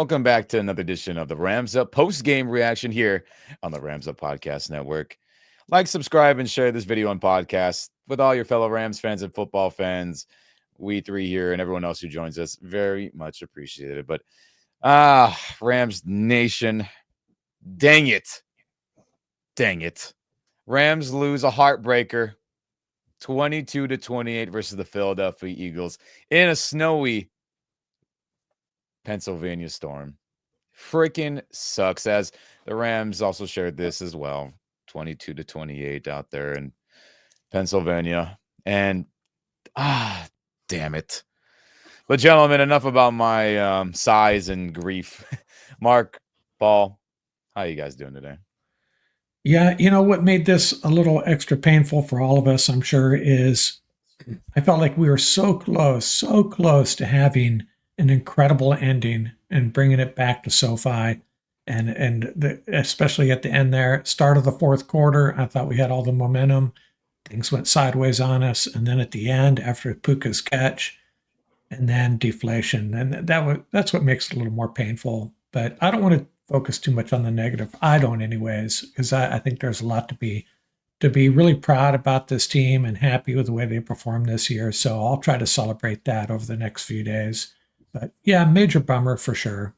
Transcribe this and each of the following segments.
Welcome back to another edition of the Rams Up post-game reaction here on the Rams Up Podcast Network. Like, subscribe, and share this video and podcast with all your fellow Rams fans and football fans. We three here and everyone else who joins us, very much appreciated. But Rams Nation, dang it. Rams lose a heartbreaker, 22-28 versus the Philadelphia Eagles in a snowy Pennsylvania storm. Freaking sucks, as the Rams also shared this as well, 22-28 out there in Pennsylvania. And damn it. But gentlemen, enough about my sighs and grief. Mark, Paul, how you guys doing today? Yeah, what made this a little extra painful for all of us, I'm sure, is I felt like we were so close to having an incredible ending and bringing it back to SoFi. Especially at the end there, start of the fourth quarter, I thought we had all the momentum. Things went sideways on us. And then at the end, after Puka's catch, and then deflation. And that's what makes it a little more painful. But I don't want to focus too much on the negative. I don't anyways, because I think there's a lot to be really proud about this team and happy with the way they performed this year. So I'll try to celebrate that over the next few days. But yeah, major bummer for sure.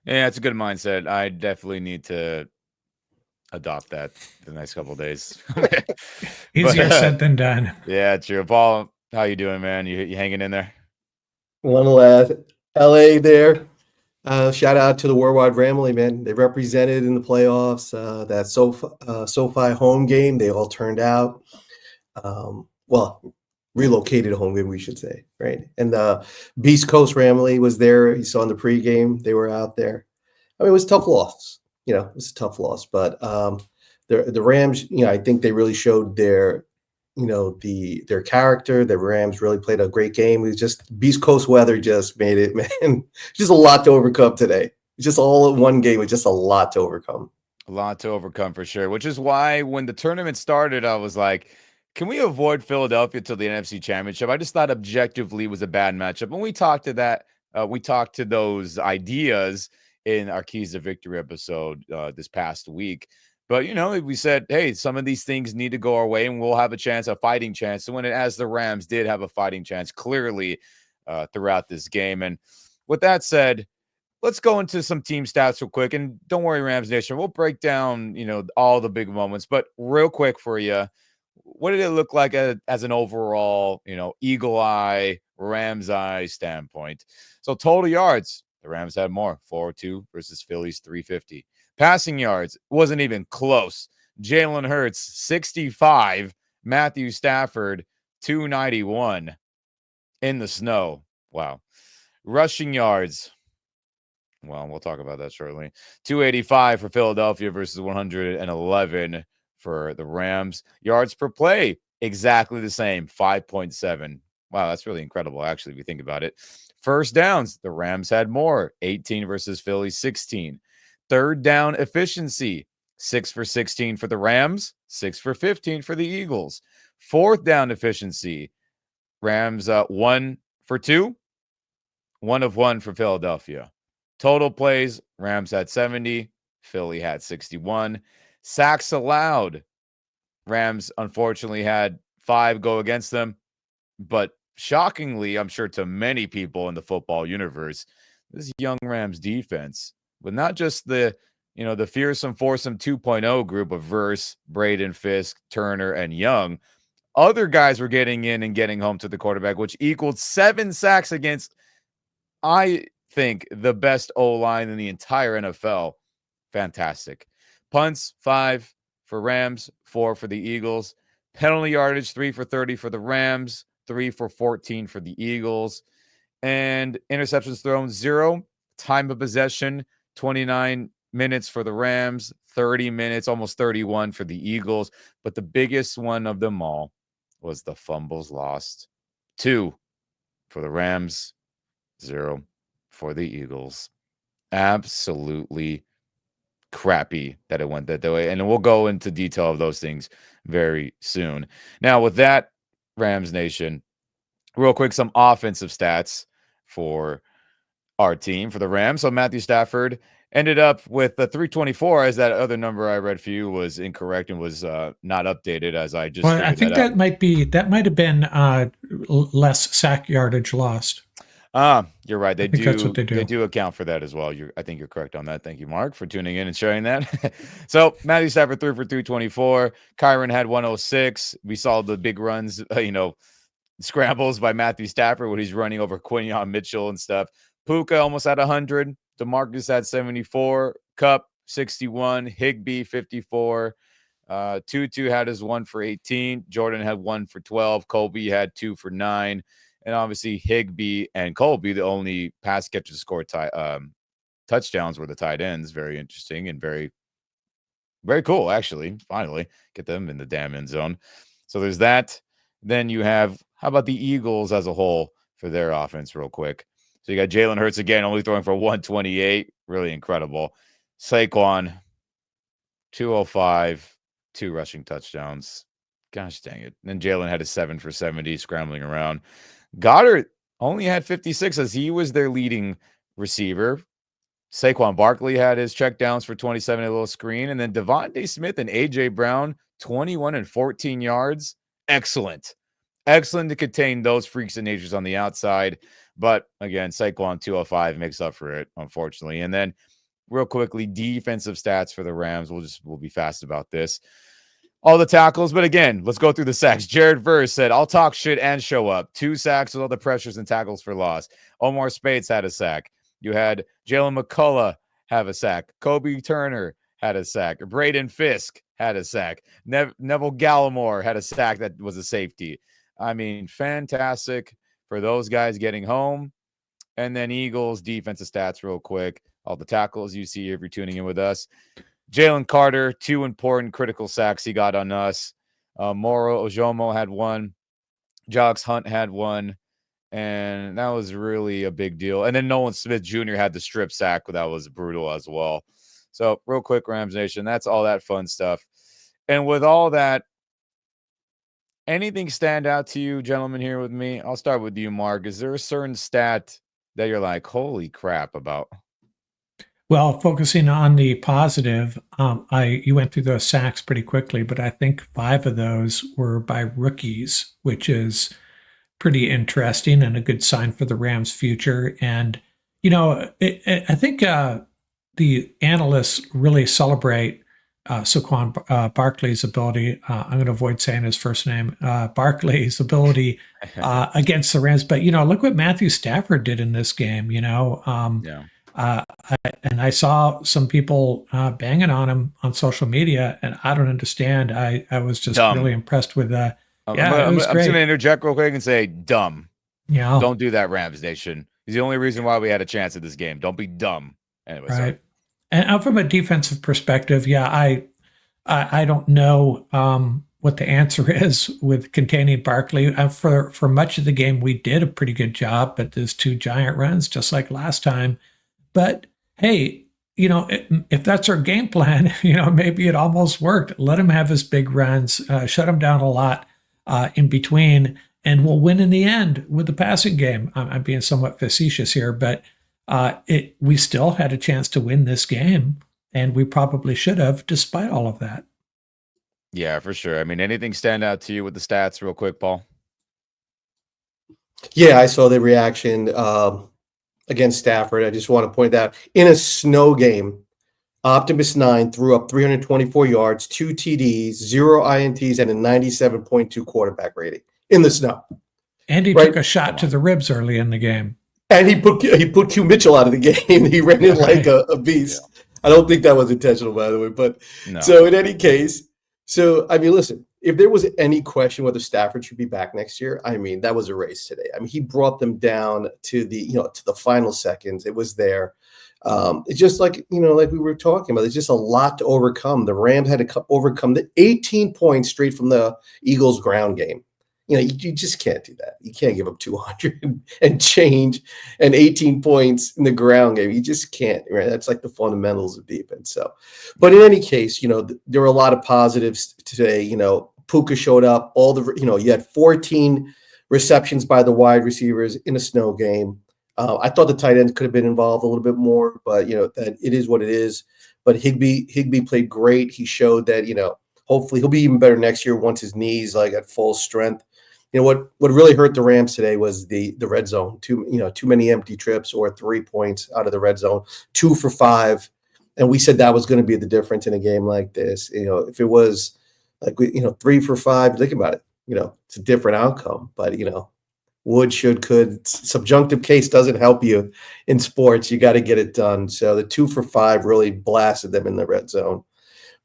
Yeah, it's a good mindset. I definitely need to adopt that the next couple of days. Easier said than done. Yeah, true. Paul, how you doing, man? You hanging in there? Want to laugh. LA there. Shout out to the Worldwide Ramley, man. They represented in the playoffs. That SoFi home game, they all turned out. Relocated home game, we should say, right? And the Beast Coast Ramley was there. You saw in the pregame, they were out there. I mean, it was a tough loss. It was a tough loss. But the Rams, I think they really showed their character. The Rams really played a great game. It was just Beast Coast weather just made it, man. Just a lot to overcome today. Just all in one game. It's just a lot to overcome. A lot to overcome for sure, which is why when the tournament started, I was like, can we avoid Philadelphia till the NFC Championship? I just thought objectively it was a bad matchup. When we talked to that, we talked to those ideas in our Keys to Victory episode this past week. But, we said, hey, some of these things need to go our way and we'll have a fighting chance. So as the Rams did have a fighting chance clearly throughout this game. And with that said, let's go into some team stats real quick. And don't worry, Rams Nation, we'll break down, all the big moments. But real quick for you, what did it look like as an overall, eagle eye, Rams eye standpoint? So total yards, the Rams had more, 402 versus Philly's 350. Passing yards wasn't even close. Jalen Hurts, 65. Matthew Stafford, 291 in the snow. Wow. Rushing yards. Well, we'll talk about that shortly. 285 for Philadelphia versus 111 for the Rams. Yards per play, exactly the same, 5.7. Wow, that's really incredible, actually, if you think about it. First downs, the Rams had more, 18 versus Philly, 16. Third down efficiency, 6 for 16 for the Rams, 6 for 15 for the Eagles. Fourth down efficiency, Rams 1 for 2, 1 of 1 for Philadelphia. Total plays, Rams had 70, Philly had 61. Sacks allowed, Rams unfortunately had 5 go against them. But shockingly, I'm sure to many people in the football universe, this young Rams defense, but not just the fearsome foursome 2.0 group of Verse, Braden, Fisk, Turner, and Young. Other guys were getting in and getting home to the quarterback, which equaled 7 sacks against, I think, the best O-line in the entire NFL. Fantastic. Punts, 5 for Rams, 4 for the Eagles. Penalty yardage, 3 for 30 for the Rams, 3 for 14 for the Eagles. And interceptions thrown, 0. Time of possession, 29 minutes for the Rams, 30 minutes, almost 31 for the Eagles. But the biggest one of them all was the fumbles lost. 2 for the Rams, 0 for the Eagles. Absolutely crappy that it went that way. And we'll go into detail of those things very soon. Now, with that, Rams Nation, real quick, some offensive stats for our team for the Rams. So Matthew Stafford ended up with the 324, as that other number I read for you was incorrect and was not updated, as I just Well, I figured think that out. that might have been less sack yardage lost. You're right. I think that's what they do. They do account for that as well. I think you're correct on that. Thank you, Mark, for tuning in and sharing that. So Matthew Stafford threw for 324. Kyren had 106. We saw the big runs, scrambles by Matthew Stafford when he's running over Quinyon Mitchell and stuff. Puka almost had 100. DeMarcus had 74. Cup 61. Higbee 54. Tutu had his 1 for 18. Jordan had 1 for 12. Colby had 2 for 9. And obviously Higbee and Colby, the only pass catchers to score touchdowns, were the tight ends. Very interesting and very, very cool, actually. Finally, get them in the damn end zone. So there's that. Then you have, how about the Eagles as a whole for their offense real quick? So you got Jalen Hurts again, only throwing for 128. Really incredible. Saquon, 205, 2 rushing touchdowns. Gosh dang it. And then Jalen had a 7 for 70, scrambling around. Goddard only had 56 as he was their leading receiver. Saquon Barkley had his checkdowns for 27, a little screen. And then Devontae Smith and A.J. Brown, 21 and 14 yards. Excellent. Excellent to contain those freaks and natures on the outside. But again, Saquon 205 makes up for it, unfortunately. And then real quickly, defensive stats for the Rams. We'll be fast about this. All the tackles, but again, let's go through the sacks. Jared Verse said, I'll talk shit and show up. 2 sacks with all the pressures and tackles for loss. Omar Spades had a sack. You had Jalen McCullough have a sack. Kobe Turner had a sack. Braden Fisk had a sack. Neville Gallimore had a sack that was a safety. I mean, fantastic for those guys getting home. And then Eagles defensive stats real quick. All the tackles you see if you're tuning in with us. Jalen Carter, 2 important critical sacks he got on us. Moro Ojomo had 1. Jox Hunt had 1. And that was really a big deal. And then Nolan Smith Jr. had the strip sack. That was brutal as well. So real quick, Rams Nation, that's all that fun stuff. And with all that, anything stand out to you, gentlemen, here with me? I'll start with you, Mark. Is there a certain stat that you're like, holy crap about? Well, focusing on the positive, you went through those sacks pretty quickly, but I think 5 of those were by rookies, which is pretty interesting and a good sign for the Rams' future. And, I think the analysts really celebrate Saquon Barkley's ability. I'm going to avoid saying his first name, Barkley's ability against the Rams. But, look what Matthew Stafford did in this game, Yeah. And I saw some people banging on him on social media, and I don't understand. I was just really impressed with that. I'm just going to interject real quick and say, dumb. Yeah. Don't do that, Rams Nation. He's the only reason why we had a chance at this game. Don't be dumb. Anyway, right. Sorry. And from a defensive perspective, I don't know what the answer is with containing Barkley. For much of the game, we did a pretty good job, but there's 2 giant runs, just like last time. But hey, if that's our game plan, maybe it almost worked. Let him have his big runs, shut him down a lot in between, and we'll win in the end with the passing game. I'm being somewhat facetious here, but we still had a chance to win this game, and we probably should have, despite all of that. Yeah, for sure. I mean, anything stand out to you with the stats real quick, Paul? Yeah, I saw the reaction against Stafford. I just want to point out, in a snow game, Optimus 9 threw up 324 yards, 2 TDs, 0 INTs, and a 97.2 quarterback rating in the snow. And he took a shot to the ribs early in the game. And he put Q Mitchell out of the game. He ran in like a beast. Yeah. I don't think that was intentional, by the way. But no. So in any case, listen, if there was any question whether Stafford should be back next year, that was a race today. He brought them down to the final seconds. It was there. It's just like we were talking about. There's just a lot to overcome. The Rams had to overcome the 18 points straight from the Eagles' ground game. You just can't do that. You can't give up 200 and change and 18 points in the ground game. You just can't, right? That's like the fundamentals of defense. So, but in any case, there were a lot of positives today. Puka showed up. You had 14 receptions by the wide receivers in a snow game. I thought the tight ends could have been involved a little bit more, but that it is what it is. But Higbee played great. He showed that hopefully he'll be even better next year once his knees like at full strength. What really hurt the Rams today was the red zone. Too many empty trips or 3 points out of the red zone, 2 for 5, and we said that was going to be the difference in a game like this. If it was like 3 for 5, think about it. It's a different outcome. But would, should, could. Subjunctive case doesn't help you in sports. You got to get it done. So the 2 for 5 really blasted them in the red zone.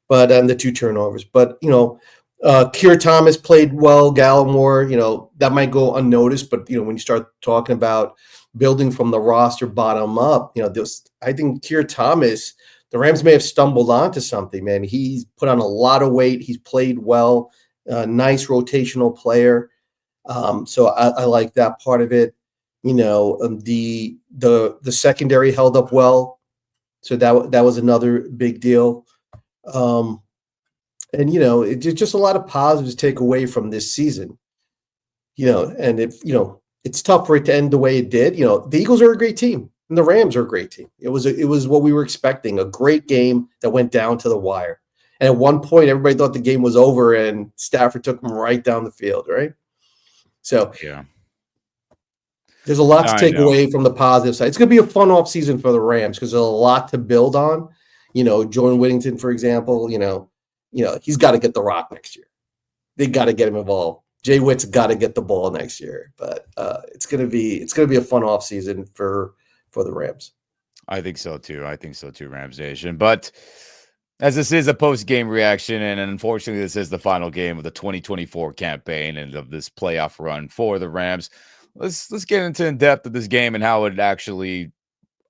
But the 2 turnovers. But Keir Thomas played well. Gallimore, that might go unnoticed. But when you start talking about building from the roster bottom up, I think Keir Thomas, the Rams may have stumbled onto something. Man, he's put on a lot of weight. He's played well. Nice rotational player. So I like that part of it. The secondary held up well, so that was another big deal. And it's just a lot of positives to take away from this season. And if it's tough for it to end the way it did. The Eagles are a great team, and the Rams are a great team. It was what we were expecting, a great game that went down to the wire. And at one point, everybody thought the game was over, and Stafford took them right down the field, right? So yeah, there's a lot to take away from the positive side. It's going to be a fun offseason for the Rams because there's a lot to build on. Jordan Whittington, for example, he's got to get the rock next year. They got to get him involved. Jay Witt's got to get the ball next year. But it's going to be a fun offseason for the Rams. I think so too. Rams Nation. But as this is a post-game reaction, and unfortunately this is the final game of the 2024 campaign and of this playoff run for the Rams, let's get into in depth of this game and how it actually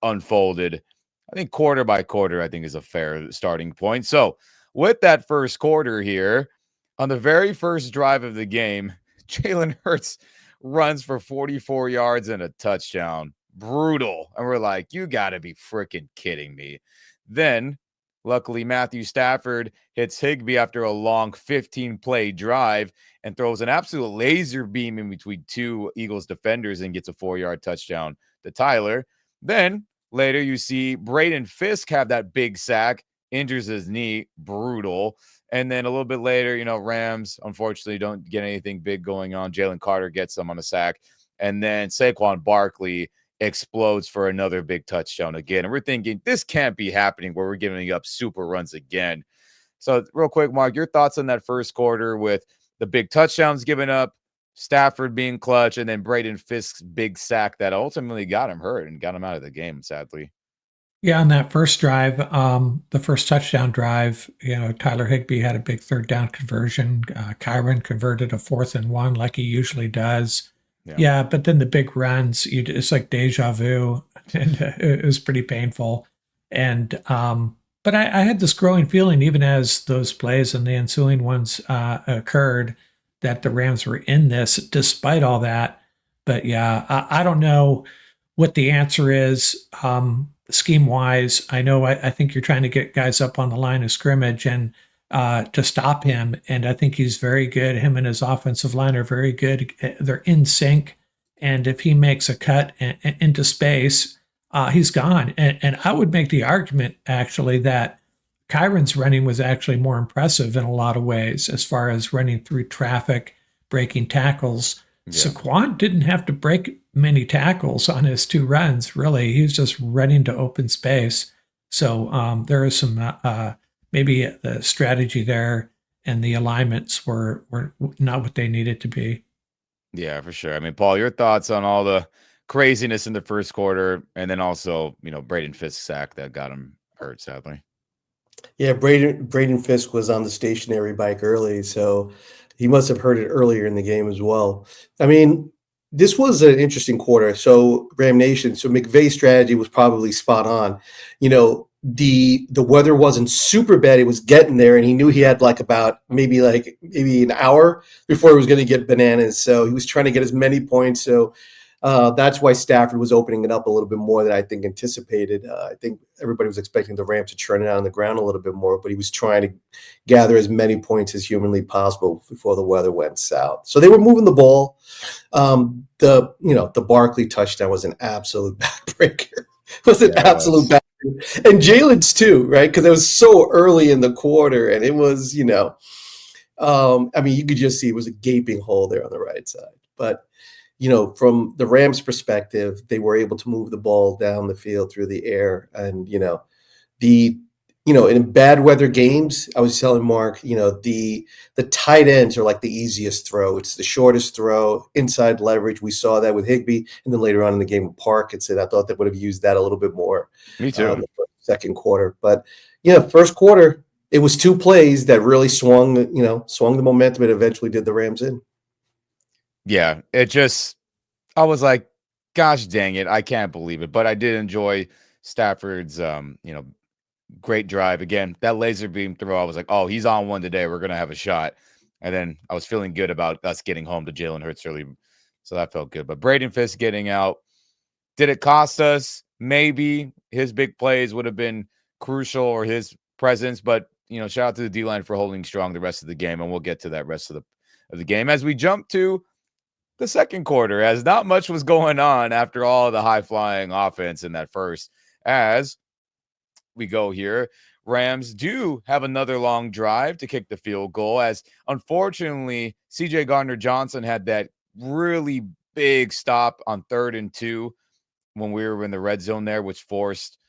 unfolded. I think quarter by quarter, I think, is a fair starting point. So with that first quarter here, on the very first drive of the game, Jalen Hurts runs for 44 yards and a touchdown. Brutal. And we're like, you got to be freaking kidding me. Then luckily, Matthew Stafford hits Higbee after a long 15-play drive and throws an absolute laser beam in between 2 Eagles defenders and gets a 4-yard touchdown to Tyler. Then later you see Braden Fisk have that big sack, injures his knee, brutal. And then a little bit later, Rams unfortunately don't get anything big going on. Jalen Carter gets them on a sack. And then Saquon Barkley explodes for another big touchdown again. And we're thinking this can't be happening where we're giving up super runs again. So real quick, Mark, your thoughts on that first quarter with the big touchdowns given up, Stafford being clutch, and then Braden Fisk's big sack that ultimately got him hurt and got him out of the game, sadly. Yeah, on that first drive, the first touchdown drive, Tyler Higbee had a big third down conversion. Kyren converted a 4th and 1 like he usually does. Yeah, but then the big runs, it's like deja vu, and it was pretty painful. And but I had this growing feeling, even as those plays and the ensuing ones occurred, that the Rams were in this despite all that. But yeah, I don't know what the answer is scheme-wise. I know I think you're trying to get guys up on the line of scrimmage and to stop him. And I think he's very good. Him and his offensive line are very good. They're in sync. And if he makes a cut into space, he's gone. And I would make the argument, actually, that Kyren's running was actually more impressive in a lot of ways as far as running through traffic, breaking tackles. Yeah. Saquon didn't have to break many tackles on his 2 runs, really. He was just running to open space. So there is some maybe the strategy there and the alignments were not what they needed to be. Yeah, for sure. I mean, Paul, your thoughts on all the craziness in the first quarter, and then also, Braden Fisk's sack that got him hurt, sadly. Yeah, Braden Fisk was on the stationary bike early, so he must have heard it earlier in the game as well. I mean, this was an interesting quarter. So Ram Nation, so McVay's strategy was probably spot on. The weather wasn't super bad. It was getting there, and he knew he had maybe an hour before he was going to get bananas. So he was trying to get as many points. So That's why Stafford was opening it up a little bit more than I think anticipated. I think everybody was expecting the Rams to churn it out on the ground a little bit more, but he was trying to gather as many points as humanly possible before the weather went south. So they were moving the ball. The Barkley touchdown was an absolute backbreaker. Absolute backbreaker. And Jalen's too, right? Because it was so early in the quarter, and it was, you could just see it was a gaping hole there on the right side. But from the Rams' perspective, they were able to move the ball down the field through the air. And, in bad weather games, I was telling Mark, the tight ends are like the easiest throw. It's the shortest throw, inside leverage. We saw that with Higbee. And then later on in the game with Parkinson, I thought they would have used that a little bit more. Me too. In the second quarter. But, first quarter, it was two plays that really swung the momentum and eventually did the Rams in. Yeah, I was like, gosh dang it, I can't believe it. But I did enjoy Stafford's, great drive. Again, that laser beam throw, I was like, oh, he's on one today. We're going to have a shot. And then I was feeling good about us getting home to Jalen Hurts early. So that felt good. But Braden Fisk getting out, did it cost us? Maybe his big plays would have been crucial, or his presence. But, shout out to the D-line for holding strong the rest of the game. And we'll get to that rest of the game. As we jump to the second quarter, as not much was going on after all the high-flying offense in that first. As we go here, Rams do have another long drive to kick the field goal, as unfortunately CJ Gardner-Johnson had that really big stop on 3rd and 2 when we were in the red zone there, which forced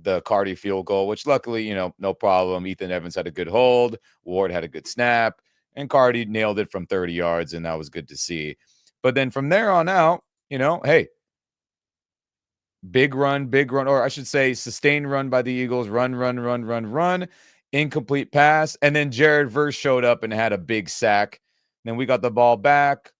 the Cardi field goal, which luckily, no problem. Ethan Evans had a good hold. Ward had a good snap, and Cardi nailed it from 30 yards, and that was good to see. But then from there on out, hey, big run, or I should say sustained run by the Eagles, run, incomplete pass. And then Jared Verse showed up and had a big sack. Then we got the ball back,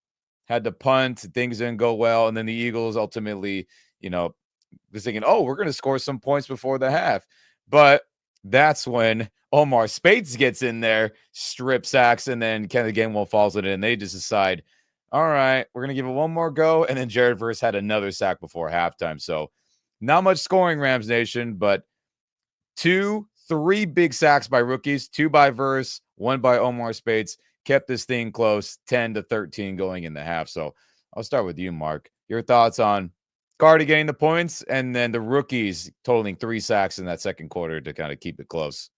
had to punt. Things didn't go well. And then the Eagles ultimately, was thinking, oh, we're going to score some points before the half. But that's when Omar Speights gets in there, strip sacks, and then Kenneth Gainwell falls it in. They just decide, all right, we're going to give it one more go. And then Jared Verse had another sack before halftime. So not much scoring, Rams Nation, but 3 big sacks by rookies, 2 by Verse, 1 by Omar Speights, kept this thing close, 10-13 going in the half. So I'll start with you, Mark. Your thoughts on Cardi getting the points and then the rookies totaling 3 sacks in that second quarter to kind of keep it close.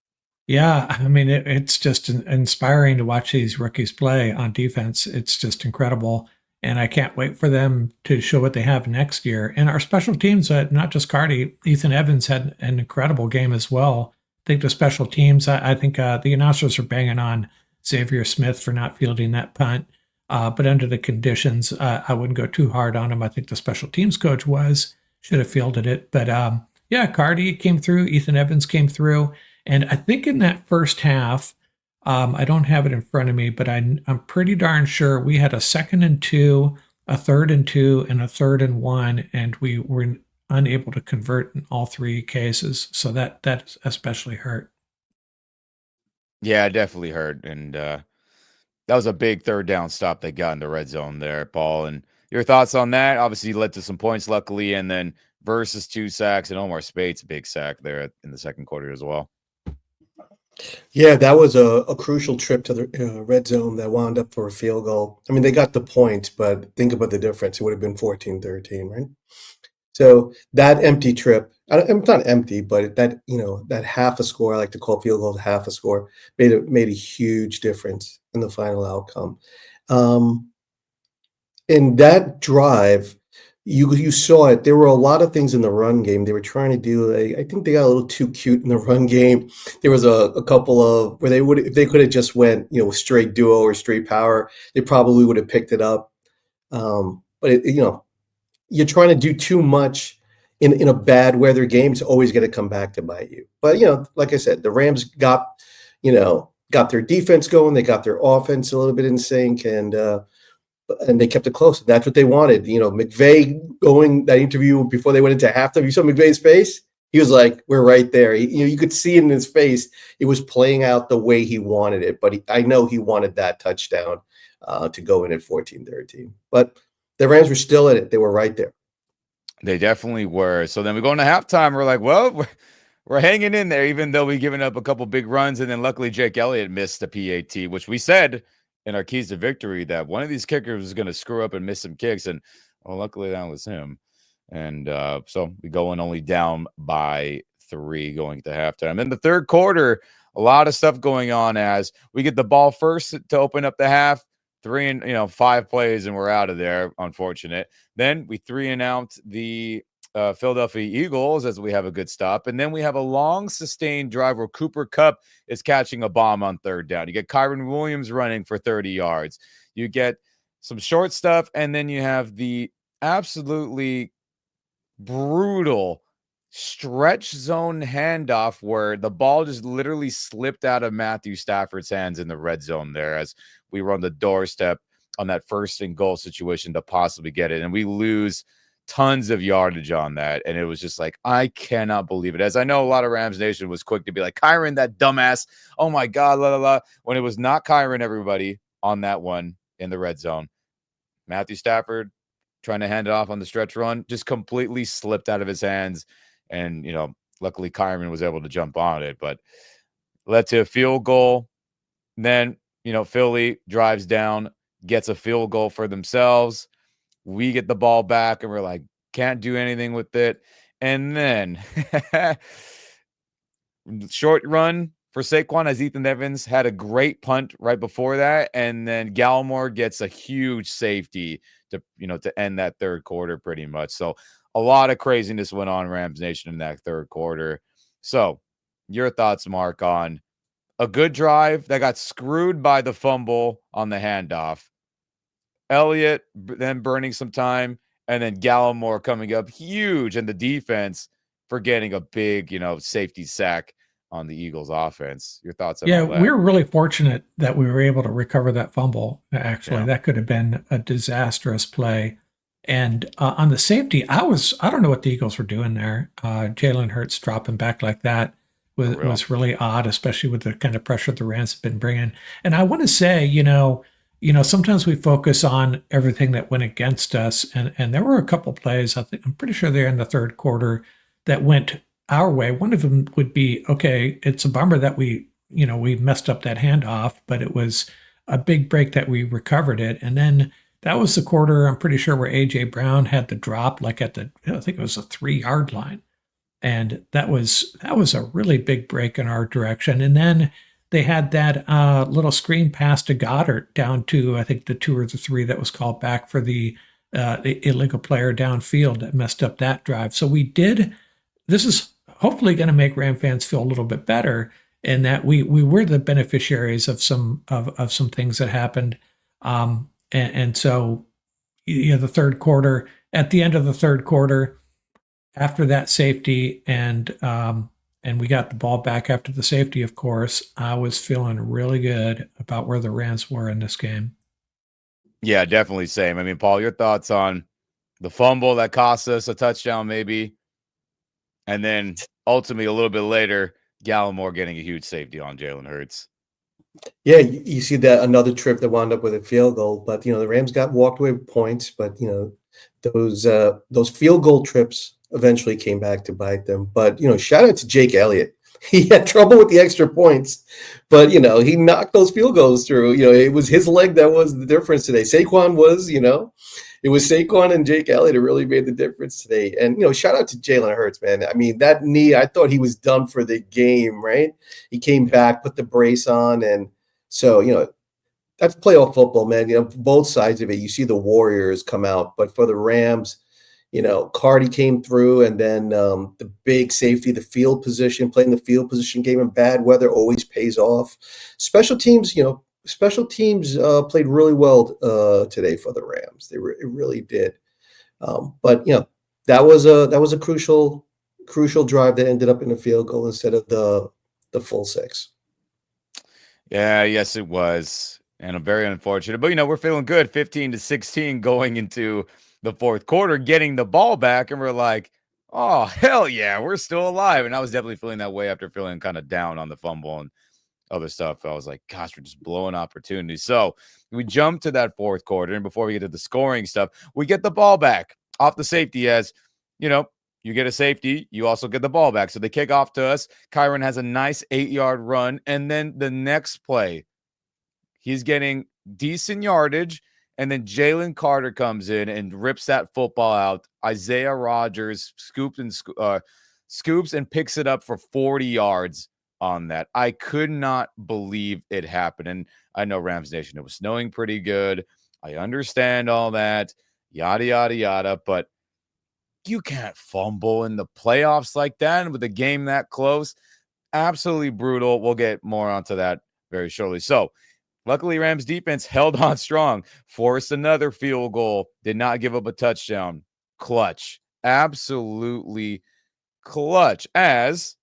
Yeah, I mean, it's just inspiring to watch these rookies play on defense. It's just incredible. And I can't wait for them to show what they have next year. And our special teams, not just Cardi, Ethan Evans had an incredible game as well. I think the special teams, I think the announcers are banging on Xavier Smith for not fielding that punt. But under the conditions, I wouldn't go too hard on him. I think the special teams coach should have fielded it. But Cardi came through. Ethan Evans came through. And I think in that first half, I don't have it in front of me, but I'm pretty darn sure we had a 2nd and 2, a 3rd and 2, and a 3rd and 1, and we were unable to convert in all 3 cases. So that especially hurt. Yeah, it definitely hurt. And that was a big 3rd down stop they got in the red zone there, Paul. And your thoughts on that? Obviously led to some points, luckily, and then Versus 2 sacks and Omar Speights, big sack there in the second quarter as well. Yeah, that was a crucial trip to the red zone that wound up for a field goal. I mean, they got the point, but think about the difference. It would have been 14-13, right? So that empty trip, it's not empty, but that half a score, I like to call field goals half a score, made a huge difference in the final outcome. In that drive, you saw it. There were a lot of things in the run game they were trying to do. I think they got a little too cute in the run game. There was a couple of where if they could have just went straight duo or straight power, they probably would have picked it up. But you're trying to do too much in a bad weather game. It's always going to come back to bite you. But like I said, the Rams got their defense going. They got their offense a little bit in sync, and they kept it close. That's what they wanted. McVay going that interview before they went into halftime. You saw McVay's face. He was like, "We're right there." You could see it in his face. It was playing out the way he wanted it. But I know he wanted that touchdown to go in at 14-13. But The Rams were still in it. They were right there. They definitely were. So then we go into halftime. We're like, well, we're hanging in there, even though we given up a couple big runs. And then luckily Jake Elliott missed the PAT, which we said in our keys to victory that one of these kickers was going to screw up and miss some kicks. And well, luckily that was him. And so we go in only down by 3 going to halftime. In the third quarter, a lot of stuff going on as we get the ball first to open up the half. 5 plays and we're out of there. Unfortunate. Then we 3-and-out the Philadelphia Eagles as we have a good stop. And then we have a long sustained drive where Cooper Kupp is catching a bomb on third down. You get Kyren Williams running for 30 yards. You get some short stuff. And then you have the absolutely brutal stretch zone handoff where the ball just literally slipped out of Matthew Stafford's hands in the red zone there as we were on the doorstep on that 1st and goal situation to possibly get it. And we lose tons of yardage on that. And it was just like, I cannot believe it. As I know, a lot of Rams Nation was quick to be like, Kyren, that dumbass. Oh my God, la la la. When it was not Kyren, everybody on that one in the red zone. Matthew Stafford trying to hand it off on the stretch run just completely slipped out of his hands. And, luckily Kyren was able to jump on it, but led to a field goal. Then, Philly drives down, gets a field goal for themselves. We get the ball back and we're like, can't do anything with it. And then short run for Saquon as Ethan Evans had a great punt right before that. And then Gallimore gets a huge safety to end that third quarter pretty much. So a lot of craziness went on Rams Nation in that third quarter. So your thoughts, Mark, on a good drive that got screwed by the fumble on the handoff, Elliott then burning some time, and then Gallimore coming up huge, and the defense for getting a big, safety sack on the Eagles offense. Your thoughts on all that? We were really fortunate that we were able to recover that fumble. Actually, Yeah. that could have been a disastrous play. And on the safety, I don't know what the Eagles were doing there. Jalen Hurts dropping back like that was really odd, especially with the kind of pressure the Rams have been bringing. And I want to say, sometimes we focus on everything that went against us, and there were a couple plays. I'm pretty sure they're in the third quarter that went our way. One of them would be, okay, it's a bummer that we messed up that handoff, but it was a big break that we recovered it. And then that was the quarter, I'm pretty sure, where A.J. Brown had the drop, like I think it was a 3-yard line. And that was a really big break in our direction. And then they had that little screen pass to Goddard down to, I think, the 2 or the 3 that was called back for the illegal player downfield that messed up that drive. So this is hopefully going to make Ram fans feel a little bit better in that we were the beneficiaries of some things that happened. And so, the third quarter, at the end of the third quarter, after that safety and we got the ball back after the safety, of course, I was feeling really good about where the Rams were in this game. Yeah, definitely same. I mean, Paul, your thoughts on the fumble that cost us a touchdown maybe, and then ultimately a little bit later, Gallimore getting a huge safety on Jalen Hurts. Yeah, you see that another trip that wound up with a field goal, but the Rams walked away with points, but those field goal trips eventually came back to bite them. But shout out to Jake Elliott. He had trouble with the extra points, but he knocked those field goals through. It was his leg that was the difference today. Saquon was, it was Saquon and Jake Elliott who really made the difference today. And shout out to Jalen Hurts, man. I mean, that knee, I thought he was done for the game, right? He came back, put the brace on, and so that's playoff football, man. Both sides of it. You see the Warriors come out, but for the Rams, Cardi came through, and then the big safety, the field position, playing the field position game in bad weather always pays off. Special teams played really well today for the Rams. It really did. But that was a crucial drive that ended up in a field goal instead of the full 6. Yeah, yes, it was. And I'm very unfortunate. But, we're feeling good, 15-16 going into the fourth quarter, getting the ball back. And we're like, oh, hell yeah, we're still alive. And I was definitely feeling that way after feeling kind of down on the fumble. And other stuff. I was like, gosh, we're just blowing opportunities. So we jump to that fourth quarter, and before we get to the scoring stuff, we get the ball back off the safety. As you know, you get a safety, you also get the ball back. So they kick off to us. Kyren has a nice 8-yard run, and then the next play, he's getting decent yardage, and then Jalen Carter comes in and rips that football out. Isaiah Rodgers scoops and picks it up for 40 yards on that. I could not believe it happened. And I know Rams Nation, it was snowing pretty good. I understand all that, yada, yada, yada. But you can't fumble in the playoffs like that and with a game that close. Absolutely brutal. We'll get more onto that very shortly. So, luckily, Rams defense held on strong, forced another field goal, did not give up a touchdown. Clutch. Absolutely clutch. As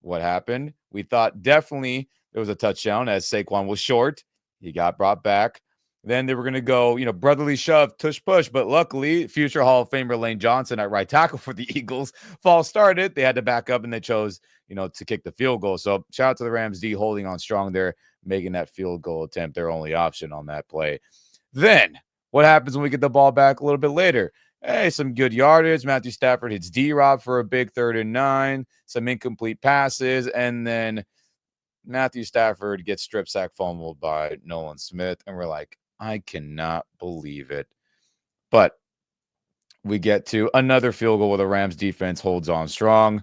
what happened, we thought definitely there was a touchdown as Saquon was short. He got brought back. Then they were going to go, brotherly shove, tush push. But luckily, future Hall of Famer Lane Johnson at right tackle for the Eagles, false started. They had to back up and they chose, to kick the field goal. So shout out to the Rams D holding on strong there, making that field goal attempt their only option on that play. Then what happens when we get the ball back a little bit later? Hey, some good yardage. Matthew Stafford hits D-Rob for a big 3rd and 9, some incomplete passes, and then Matthew Stafford gets strip sack fumbled by Nolan Smith, and we're like, I cannot believe it. But we get to another field goal where the Rams defense holds on strong,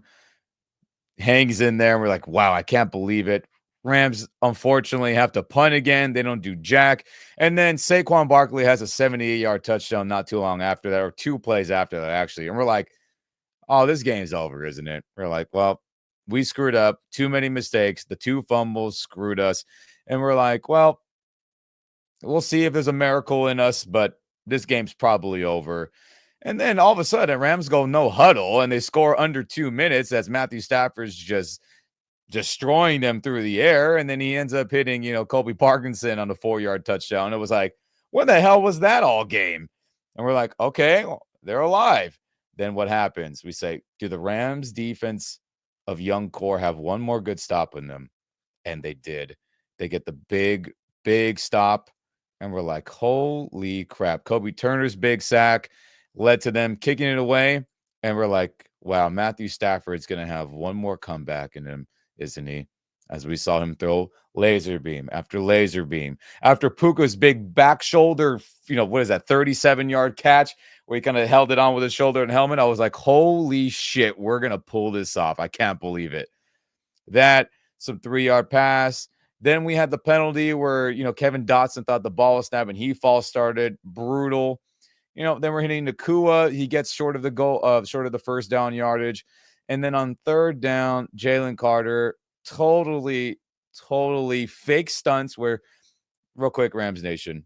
hangs in there, and we're like, wow, I can't believe it. Rams, unfortunately, have to punt again. They don't do jack. And then Saquon Barkley has a 78-yard touchdown not too long after that, or 2 plays after that, actually. And we're like, oh, this game's over, isn't it? We're like, well, we screwed up. Too many mistakes. The 2 fumbles screwed us. And we're like, well, we'll see if there's a miracle in us, but this game's probably over. And then all of a sudden, Rams go no huddle, and they score under 2 minutes as Matthew Stafford's just destroying them through the air. And then he ends up hitting, Colby Parkinson on a 4-yard touchdown. It was like, when the hell was that all game? And we're like, okay, well, they're alive. Then what happens? We say, do the Rams defense of young core have one more good stop in them? And they did. They get the big stop. And we're like, holy crap. Kobe Turner's big sack led to them kicking it away. And we're like, wow, Matthew Stafford's going to have one more comeback in him, isn't he? As we saw him throw laser beam after laser beam. After Puka's big back shoulder, 37-yard catch where he kind of held it on with his shoulder and helmet. I was like, holy shit, we're going to pull this off. I can't believe it. That, some 3-yard pass. Then we had the penalty where, Kevin Dotson thought the ball was snapped and he false started. Brutal. Then we're hitting Nakua. He gets short of the goal, short of the first down yardage. And then on 3rd down, Jalen Carter totally fake stunts where, real quick, Rams Nation.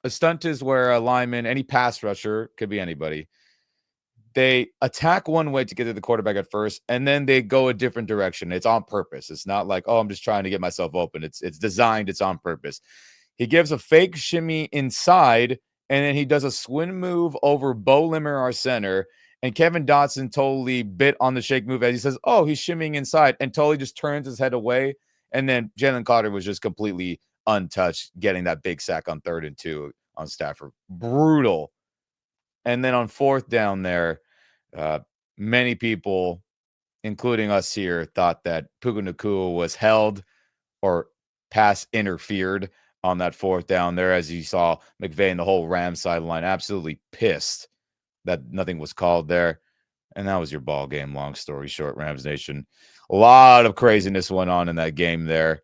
A stunt is where a lineman, any pass rusher, could be anybody, they attack one way to get to the quarterback at first, and then they go a different direction. It's on purpose. It's not like, oh, I'm just trying to get myself open. It's designed. It's on purpose. He gives a fake shimmy inside, and then he does a swing move over Bo Limmer, our center, and Kevin Dotson totally bit on the shake move as he says, oh, he's shimmying inside, and totally just turns his head away, and then Jalen Carter was just completely untouched, getting that big sack on 3rd and 2 on Stafford. Brutal. And then on 4th down there, many people, including us here, thought that Puka Nacua was held or pass interfered on that 4th down there, as you saw McVay and the whole Rams sideline absolutely pissed that nothing was called there. And that was your ball game, long story short, Rams Nation. A lot of craziness went on in that game there.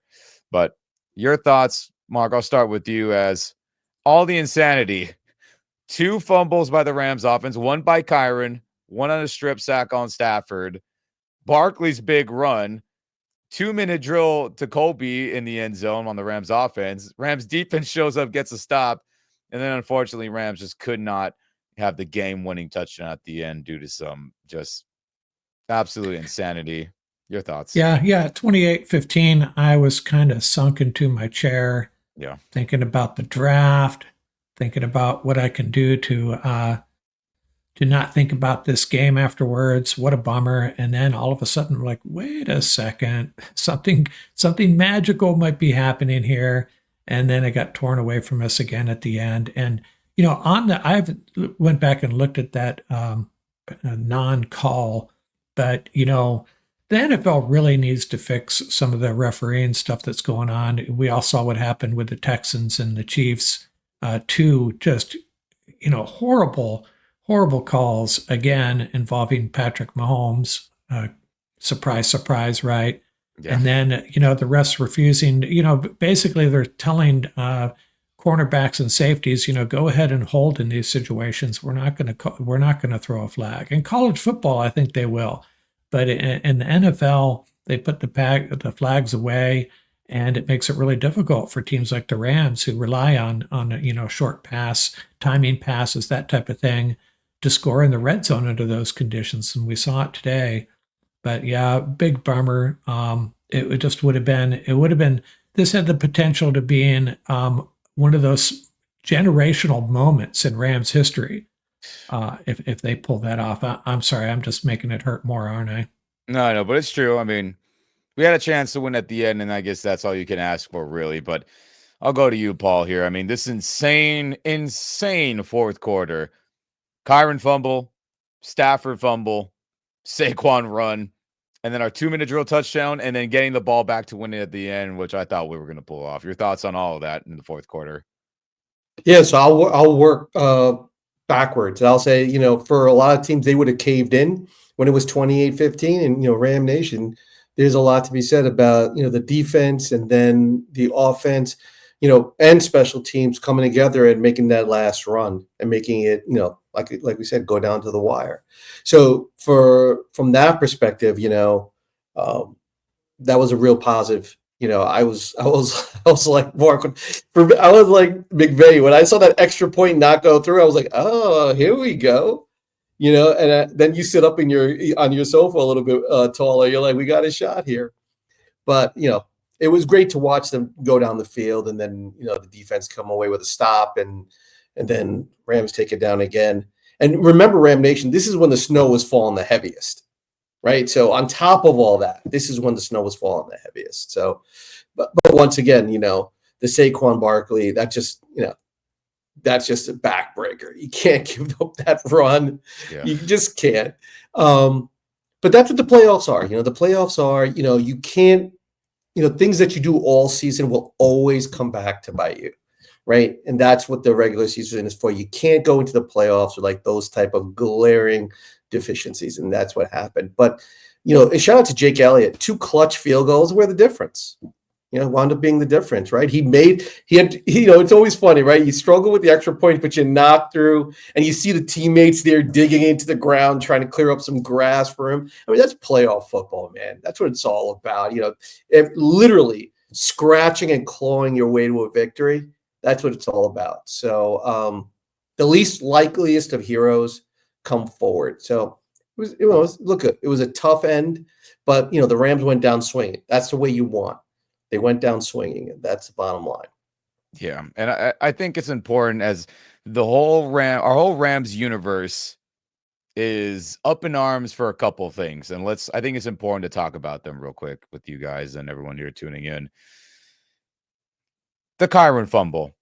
But your thoughts, Mark, I'll start with you, as all the insanity. 2 fumbles by the Rams offense, 1 by Kyren, 1 on a strip sack on Stafford. Barkley's big run, 2-minute drill to Colby in the end zone on the Rams offense. Rams defense shows up, gets a stop. And then unfortunately, Rams just could not have the game-winning touchdown at the end due to some just absolute insanity. Your thoughts? Yeah, 28-15. I was kind of sunk into my chair. Yeah. Thinking about the draft, thinking about what I can do to did not think about this game afterwards. What a bummer. And then all of a sudden we're like, wait a second, something magical might be happening here. And then it got torn away from us again at the end. And I've went back and looked at that non-call, but the NFL really needs to fix some of the refereeing stuff that's going on. We all saw what happened with the Texans and the Chiefs, two just horrible calls again involving Patrick Mahomes. Surprise, surprise, right? Yeah. And then the refs refusing. Basically they're telling cornerbacks and safeties, go ahead and hold in these situations. We're not going to throw a flag. In college football, I think they will. But in the NFL, they put the flags away, and it makes it really difficult for teams like the Rams, who rely on short pass, timing passes, that type of thing, to score in the red zone under those conditions. And we saw it today. But yeah, big bummer. It just would have been. This had the potential to be in one of those generational moments in Rams history. If they pull that off. I'm sorry, I'm just making it hurt more, aren't I? No, but it's true. I mean, we had a chance to win at the end, and I guess that's all you can ask for, really. But I'll go to you, Paul, here. I mean, this insane fourth quarter. Kyren fumble, Stafford fumble, Saquon run, and then our 2-minute drill touchdown, and then getting the ball back to win it at the end, which I thought we were going to pull off. Your thoughts on all of that in the fourth quarter? Yeah, so I'll work backwards. I'll say, for a lot of teams, they would have caved in when it was 28-15, and Ram Nation, there's a lot to be said about the defense and then the offense, and special teams coming together and making that last run and making it, like we said, go down to the wire. So from that perspective, that was a real positive. I was like Mark. I was like McVay when I saw that extra point not go through. I was like, oh, here we go. And then you sit up on your sofa a little bit taller. You're like, we got a shot here. But it was great to watch them go down the field, and then the defense come away with a stop, and then Rams take it down again. And remember, Ram Nation, this is when the snow was falling the heaviest. Right. So on top of all that, this is when the snow was falling the heaviest. So, but once again, the Saquon Barkley, that's just a backbreaker. You can't give up that run. Yeah. You just can't. But that's what the playoffs are. The playoffs are, you can't, things that you do all season will always come back to bite you. Right. And that's what the regular season is for. You can't go into the playoffs with like those type of glaring deficiencies, and that's what happened. But shout out to Jake Elliott. 2 clutch field goals were the difference. Wound up being the difference, right? He had it's always funny, right? You struggle with the extra point, but you knock through, and you see the teammates there digging into the ground, trying to clear up some grass for him. I mean, that's playoff football, man. That's what it's all about. Literally scratching and clawing your way to a victory. That's what it's all about. So the least likeliest of heroes come forward. So it was a tough end, but the Rams went down swinging. That's the way you want. They went down swinging, and that's the bottom line. Yeah, and I think it's important, as our whole Rams universe is up in arms for a couple of things, and I think it's important to talk about them real quick with you guys and everyone here tuning in. The Kyren fumble.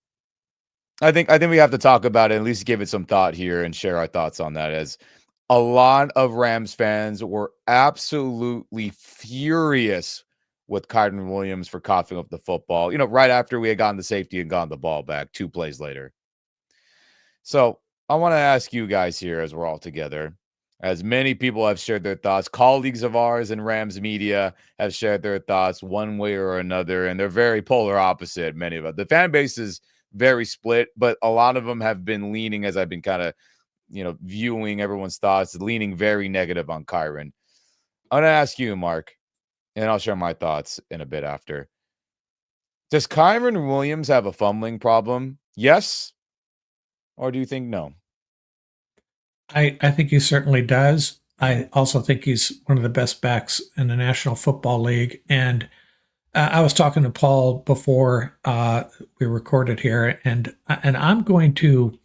I think we have to talk about it, at least give it some thought here and share our thoughts on that, as a lot of Rams fans were absolutely furious with Kyren Williams for coughing up the football, right after we had gotten the safety and gotten the ball back 2 plays later. So I want to ask you guys here, as we're all together, as many people have shared their thoughts, colleagues of ours in Rams media have shared their thoughts one way or another, and they're very polar opposite, many of us. The fan base is very split, but a lot of them have been leaning, as I've been kind of, viewing everyone's thoughts, leaning very negative on Kyren. I'm going to ask you, Mark, and I'll share my thoughts in a bit after. Does Kyren Williams have a fumbling problem? Yes? Or do you think no? I think he certainly does. I also think he's one of the best backs in the National Football League. And I was talking to Paul before we recorded here, and I'm going to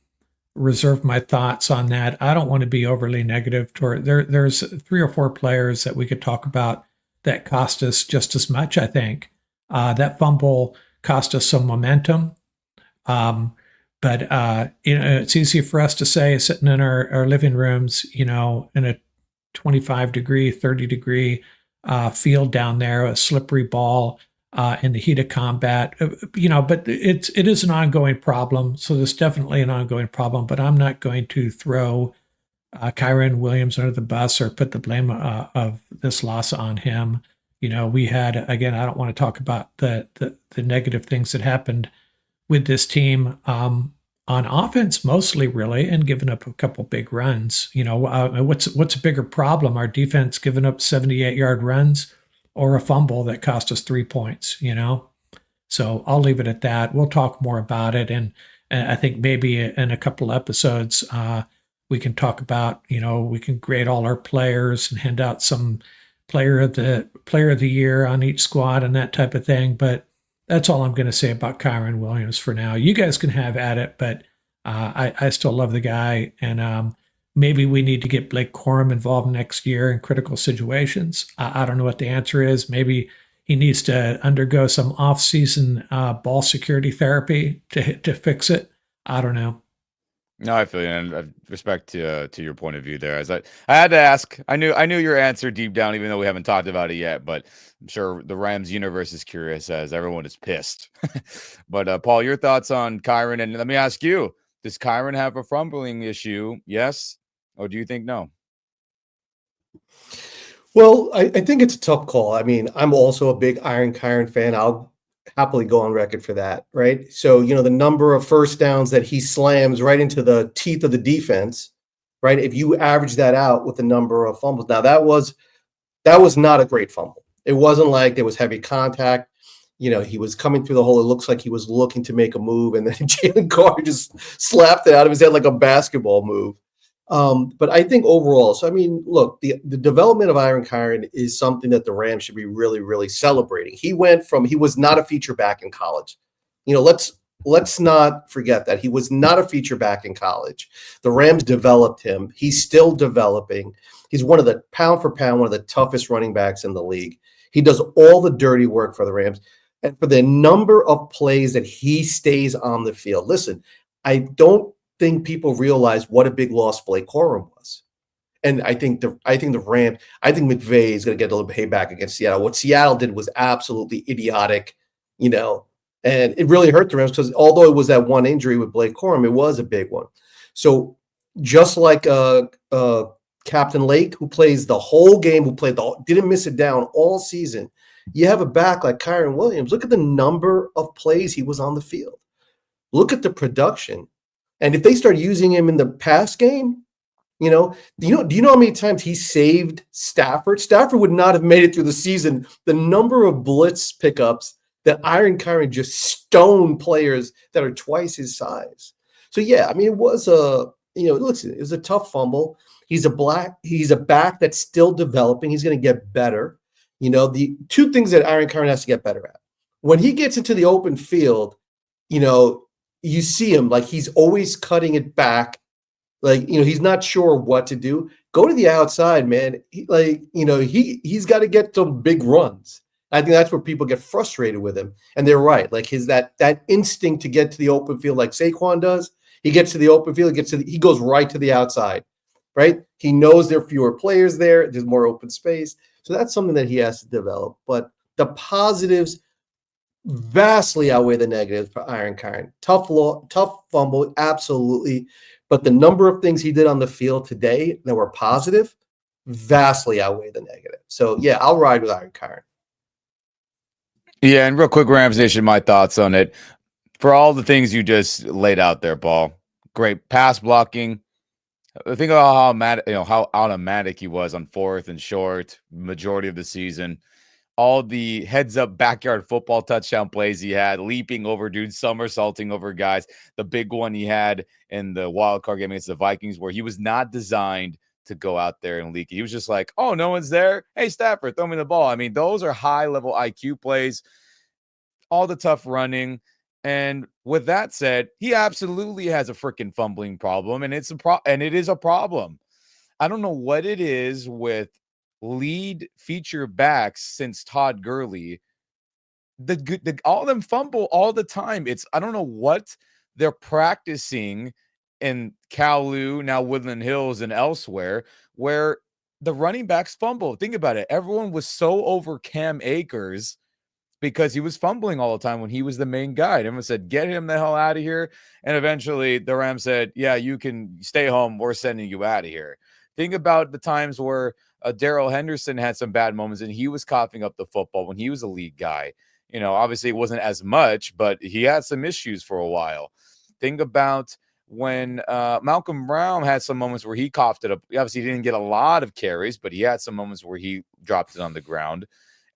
reserve my thoughts on that. I don't want to be overly negative toward there's 3 or 4 players that we could talk about that cost us just as much, I think. That fumble cost us some momentum. But it's easy for us to say sitting in our living rooms, in a 25-degree, 30-degree field down there, a slippery ball in the heat of combat. But it is an ongoing problem. So there's definitely an ongoing problem. But I'm not going to throw Kyren Williams under the bus or put the blame of this loss on him. We had, again, I don't want to talk about the negative things that happened with this team on offense, mostly, really, and giving up a couple big runs. What's a bigger problem? Our defense giving up 78-yard runs or a fumble that cost us 3 points, So I'll leave it at that. We'll talk more about it. And I think maybe in a couple episodes, we can talk about, we can grade all our players and hand out some player of the year on each squad and that type of thing. But that's all I'm going to say about Kyren Williams for now. You guys can have at it, but I still love the guy. And maybe we need to get Blake Corum involved next year in critical situations. I don't know what the answer is. Maybe he needs to undergo some off-season ball security therapy to fix it. I don't know. No, I feel you, and I respect to your point of view there. As I had to ask, I knew your answer deep down, even though we haven't talked about it yet. But I'm sure the Rams universe is curious, as everyone is pissed. But Paul, your thoughts on Kyren? And let me ask you: does Kyren have a fumbling issue? Yes, or do you think no? Well, I think it's a tough call. I mean, I'm also a big Kyren fan. I'll happily go on record for that, right? So, the number of first downs that he slams right into the teeth of the defense, right? If you average that out with the number of fumbles, now that was not a great fumble. It wasn't like there was heavy contact. He was coming through the hole. It looks like he was looking to make a move, and then Jalen Carr just slapped it out of his head like a basketball move. But I think overall, so I mean, look, the development of Kyren is something that the Rams should be really, really celebrating. He was not a feature back in college. Let's not forget that he was not a feature back in college. The Rams developed him. He's still developing. He's one of the pound for pound, one of the toughest running backs in the league. He does all the dirty work for the Rams. And for the number of plays that he stays on the field, listen, I don't think people realize what a big loss Blake Corum was. And I think McVay is going to get a little payback against Seattle. What Seattle did was absolutely idiotic, and it really hurt the Rams because although it was that one injury with Blake Corum, it was a big one. So just like Captain Lake, who plays the whole game, didn't miss it down all season, you have a back like Kyren Williams. Look at the number of plays he was on the field. Look at the production. And if they start using him in the pass game, do you know how many times he saved Stafford? Stafford would not have made it through the season. The number of blitz pickups that Kyren just stoned players that are twice his size. So yeah, I mean, it was it was a tough fumble. He's a back that's still developing. He's going to get better. The two things that Kyren has to get better at. When he gets into the open field, you see him like he's always cutting it back. Like, he's not sure what to do. Go to the outside, man. He's got to get some big runs. I think that's where people get frustrated with him. And they're right. Like that instinct to get to the open field like Saquon does. He gets to the open field, he goes right to the outside, right? He knows there are fewer players there. There's more open space. So that's something that he has to develop. But the positives vastly outweigh the negatives for Kyren. Tough fumble, absolutely. But the number of things he did on the field today that were positive vastly outweigh the negative. So, yeah, I'll ride with Kyren. Yeah, and real quick, Rams Nation, my thoughts on it. For all the things you just laid out there, Paul, great pass blocking. Think about how automatic he was on 4th and short majority of the season. All the heads-up backyard football touchdown plays he had, leaping over dudes, somersaulting over guys. The big one he had in the wild card game against the Vikings where he was not designed to go out there and leak. He was just like, oh, no one's there. Hey, Stafford, throw me the ball. I mean, those are high-level IQ plays. All the tough running. And with that said, he absolutely has a freaking fumbling problem, and it is a problem. I don't know what it is with lead feature backs since Todd Gurley. All of them fumble all the time. I don't know what they're practicing in Kowloon, now Woodland Hills, and elsewhere, where the running backs fumble. Think about it. Everyone was so over Cam Akers because he was fumbling all the time when he was the main guy. Everyone said, get him the hell out of here. And eventually the Rams said, yeah, you can stay home. We're sending you out of here. Think about the times where Darrell Henderson had some bad moments and he was coughing up the football when he was a lead guy. Obviously it wasn't as much, but he had some issues for a while. Think about when Malcolm Brown had some moments where he coughed it up. Obviously he didn't get a lot of carries, but he had some moments where he dropped it on the ground.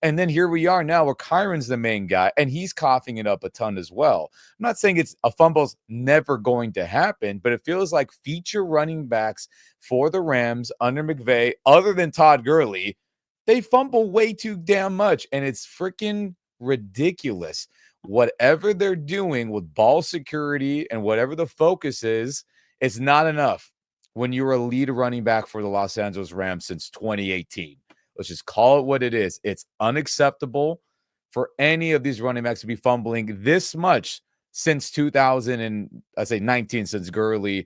And then here we are now where Kyren's the main guy and he's coughing it up a ton as well. I'm not saying a fumble's never going to happen, but it feels like feature running backs for the Rams under McVay, other than Todd Gurley, they fumble way too damn much. And it's freaking ridiculous. Whatever they're doing with ball security and whatever the focus is, it's not enough when you're a lead running back for the Los Angeles Rams since 2018. Let's just call it what it is. It's unacceptable for any of these running backs to be fumbling this much since 2019, since Gurley's,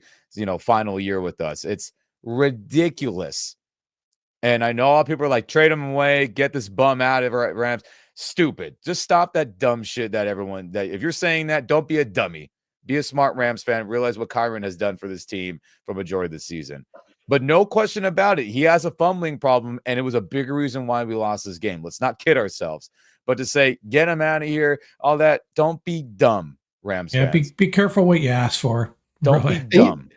final year with us. It's ridiculous. And I know a lot of people are like, trade him away, get this bum out of our Rams. Stupid. Just stop that dumb shit that if you're saying that, don't be a dummy. Be a smart Rams fan. Realize what Kyren has done for this team for majority of the season. But no question about it, he has a fumbling problem, and it was a bigger reason why we lost this game. Let's not kid ourselves. But to say, get him out of here, all that, don't be dumb, Rams fans. Be careful what you ask for. Don't be dumb.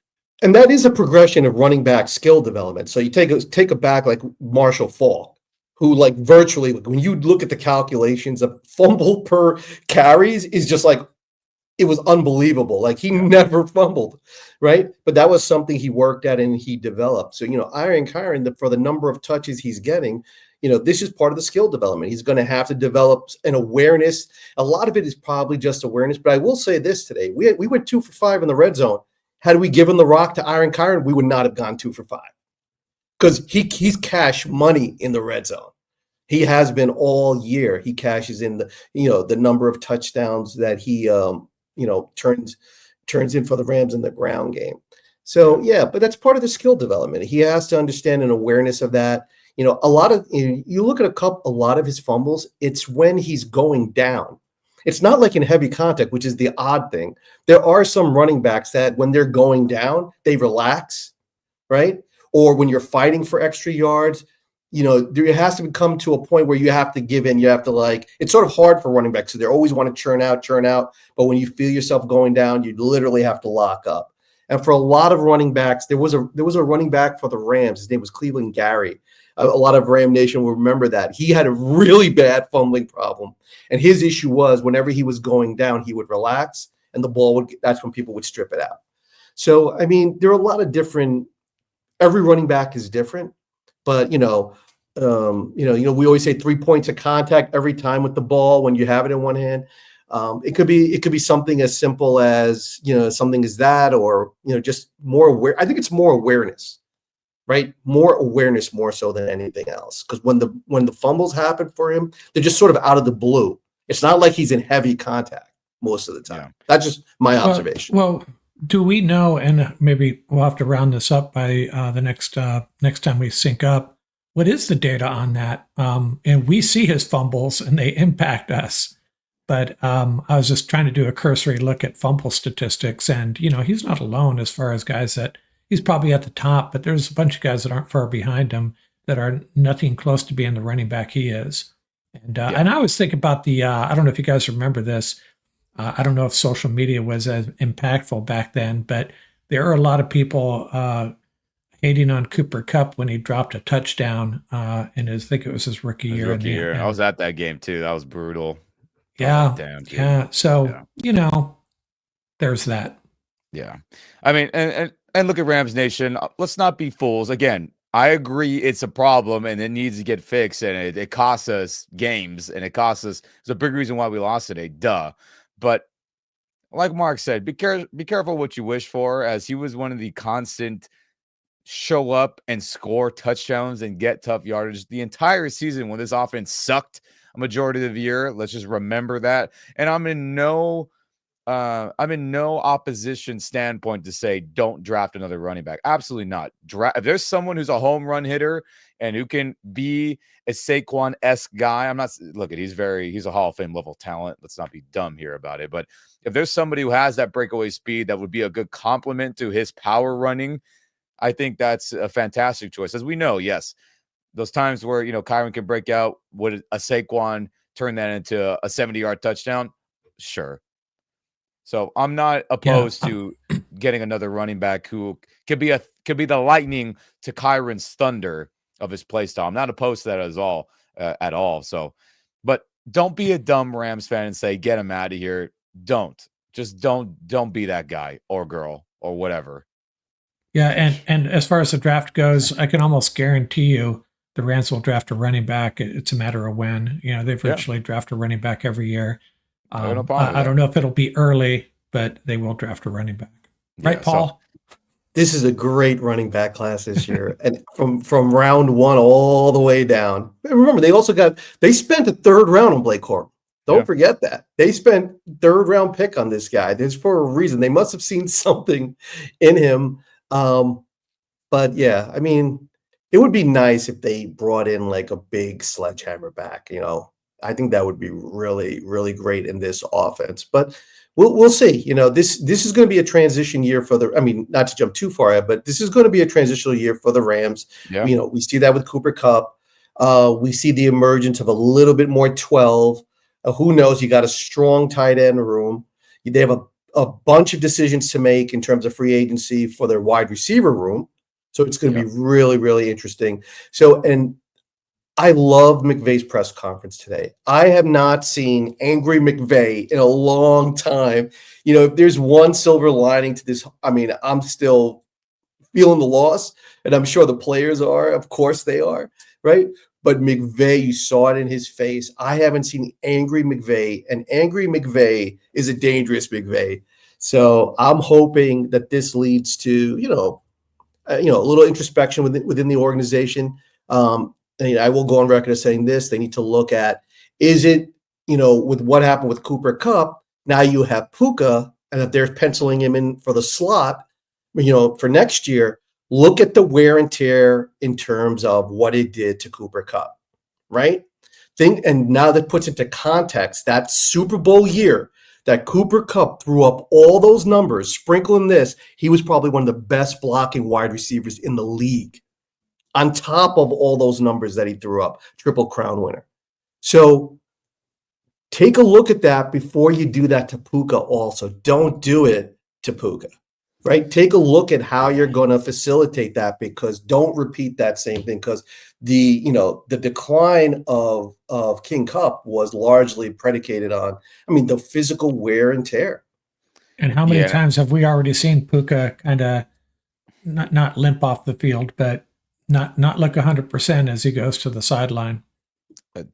And that is a progression of running back skill development. So you take a back like Marshall Faulk, who like virtually, when you look at the calculations of fumble per carries, is just like, it was unbelievable. Like he never fumbled, right? But that was something he worked at and he developed. So, Kyren, for the number of touches he's getting, this is part of the skill development. He's going to have to develop an awareness. A lot of it is probably just awareness. But I will say this today. We went 2 for 5 in the red zone. Had we given the rock to Kyren, we would not have gone 2 for 5 because he's cash money in the red zone. He has been all year. He cashes in the number of touchdowns that he turns in for the Rams in the ground game. So yeah, but that's part of the skill development. He has to understand an awareness of that. You look at a lot of his fumbles, it's when he's going down. It's not like in heavy contact, which is the odd thing. There are some running backs that when they're going down, they relax, right? Or when you're fighting for extra yards, there has to come to a point where you have to give in. You have to it's sort of hard for running backs. So they always want to churn out. But when you feel yourself going down, you literally have to lock up. And for a lot of running backs, there was a running back for the Rams. His name was Cleveland Gary. A lot of Ram Nation will remember that. He had a really bad fumbling problem. And his issue was whenever he was going down, he would relax and that's when people would strip it out. So, I mean, there are a lot of every running back is different, but we always say 3 points of contact every time with the ball when you have it in one hand. It could be something as simple as, something as that, or, just more aware. I think it's more awareness, right? More awareness, more so than anything else. Because when the fumbles happen for him, they're just sort of out of the blue. It's not like he's in heavy contact most of the time. Yeah. That's just my observation. Well, do we know, and maybe we'll have to round this up by the next time we sync up, what is the data on that? And we see his fumbles and they impact us. But I was just trying to do a cursory look at fumble statistics, and he's not alone as far as guys that he's probably at the top, but there's a bunch of guys that aren't far behind him that are nothing close to being the running back he is. And and I was thinking about I don't know if you guys remember this. I don't know if social media was as impactful back then, but there are a lot of people hating on Cooper Kupp when he dropped a touchdown in I think it was his rookie year. I was at that game too. That was brutal. Yeah. So, there's that. Yeah. I mean, and look at Rams Nation. Let's not be fools. Again, I agree it's a problem and it needs to get fixed, and it costs us games, and it's a big reason why we lost today. Duh. But like Mark said, be careful what you wish for, as he was one of the constant show up and score touchdowns and get tough yardage the entire season when this offense sucked a majority of the year. Let's just remember that. And I'm in no opposition standpoint to say don't draft another running back. Absolutely not. If there's someone who's a home run hitter and who can be a Saquon-esque guy, he's a Hall of Fame level talent. Let's not be dumb here about it. But if there's somebody who has that breakaway speed that would be a good complement to his power running, I think that's a fantastic choice. As we know, yes, those times where, Kyren can break out, would a Saquon turn that into a 70-yard touchdown? Sure. So I'm not opposed to getting another running back who could be the lightning to Kyren's thunder of his play style. I'm not opposed to that at all. So, but don't be a dumb Rams fan and say, get him out of here. Don't be that guy or girl or whatever. Yeah, and as far as the draft goes, I can almost guarantee you the Rams will draft a running back. It's a matter of when. They virtually draft a running back every year. I don't know if it'll be early, but they will draft a running back. Right, Paul? This is a great running back class this year. And from round one all the way down. Remember, they spent a third round on Blake Corum. Don't forget that. They spent third round pick on this guy. This for a reason. They must have seen something in him. But yeah, I mean, it would be nice if they brought in like a big sledgehammer back, I think that would be really, really great in this offense. But we'll see. This is going to be a transition year not to jump too far ahead, but this is going to be a transitional year for the Rams. Yeah. We see that with Cooper Kupp. We see the emergence of a little bit more 12. Who knows? You got a strong tight end room. They have a bunch of decisions to make in terms of free agency for their wide receiver room. So it's going to be really, really interesting. And I loved McVay's press conference today. I have not seen angry McVay in a long time. If there's one silver lining to this, I'm still feeling the loss, and I'm sure the players are. Of course they are, right? But McVay, you saw it in his face. I haven't seen angry McVay, and angry McVay is a dangerous McVay. So I'm hoping that this leads to, a little introspection within the organization. And I will go on record as saying this: they need to look at, is it, with what happened with Cooper Kupp, now you have Puka, and if they're penciling him in for the slot, for next year, look at the wear and tear in terms of what it did to Cooper Kupp, right? And now that puts into context that Super Bowl year that Cooper Kupp threw up all those numbers, sprinkling this, he was probably one of the best blocking wide receivers in the league, on top of all those numbers that he threw up, Triple Crown winner. So take a look at that before you do that to Puka also. Don't do it to Puka, right? Take a look at how you're going to facilitate that, because don't repeat that same thing, because the decline of King Kupp was largely predicated on, the physical wear and tear. And how many times have we already seen Puka kind of not limp off the field, but not look 100% as he goes to the sideline?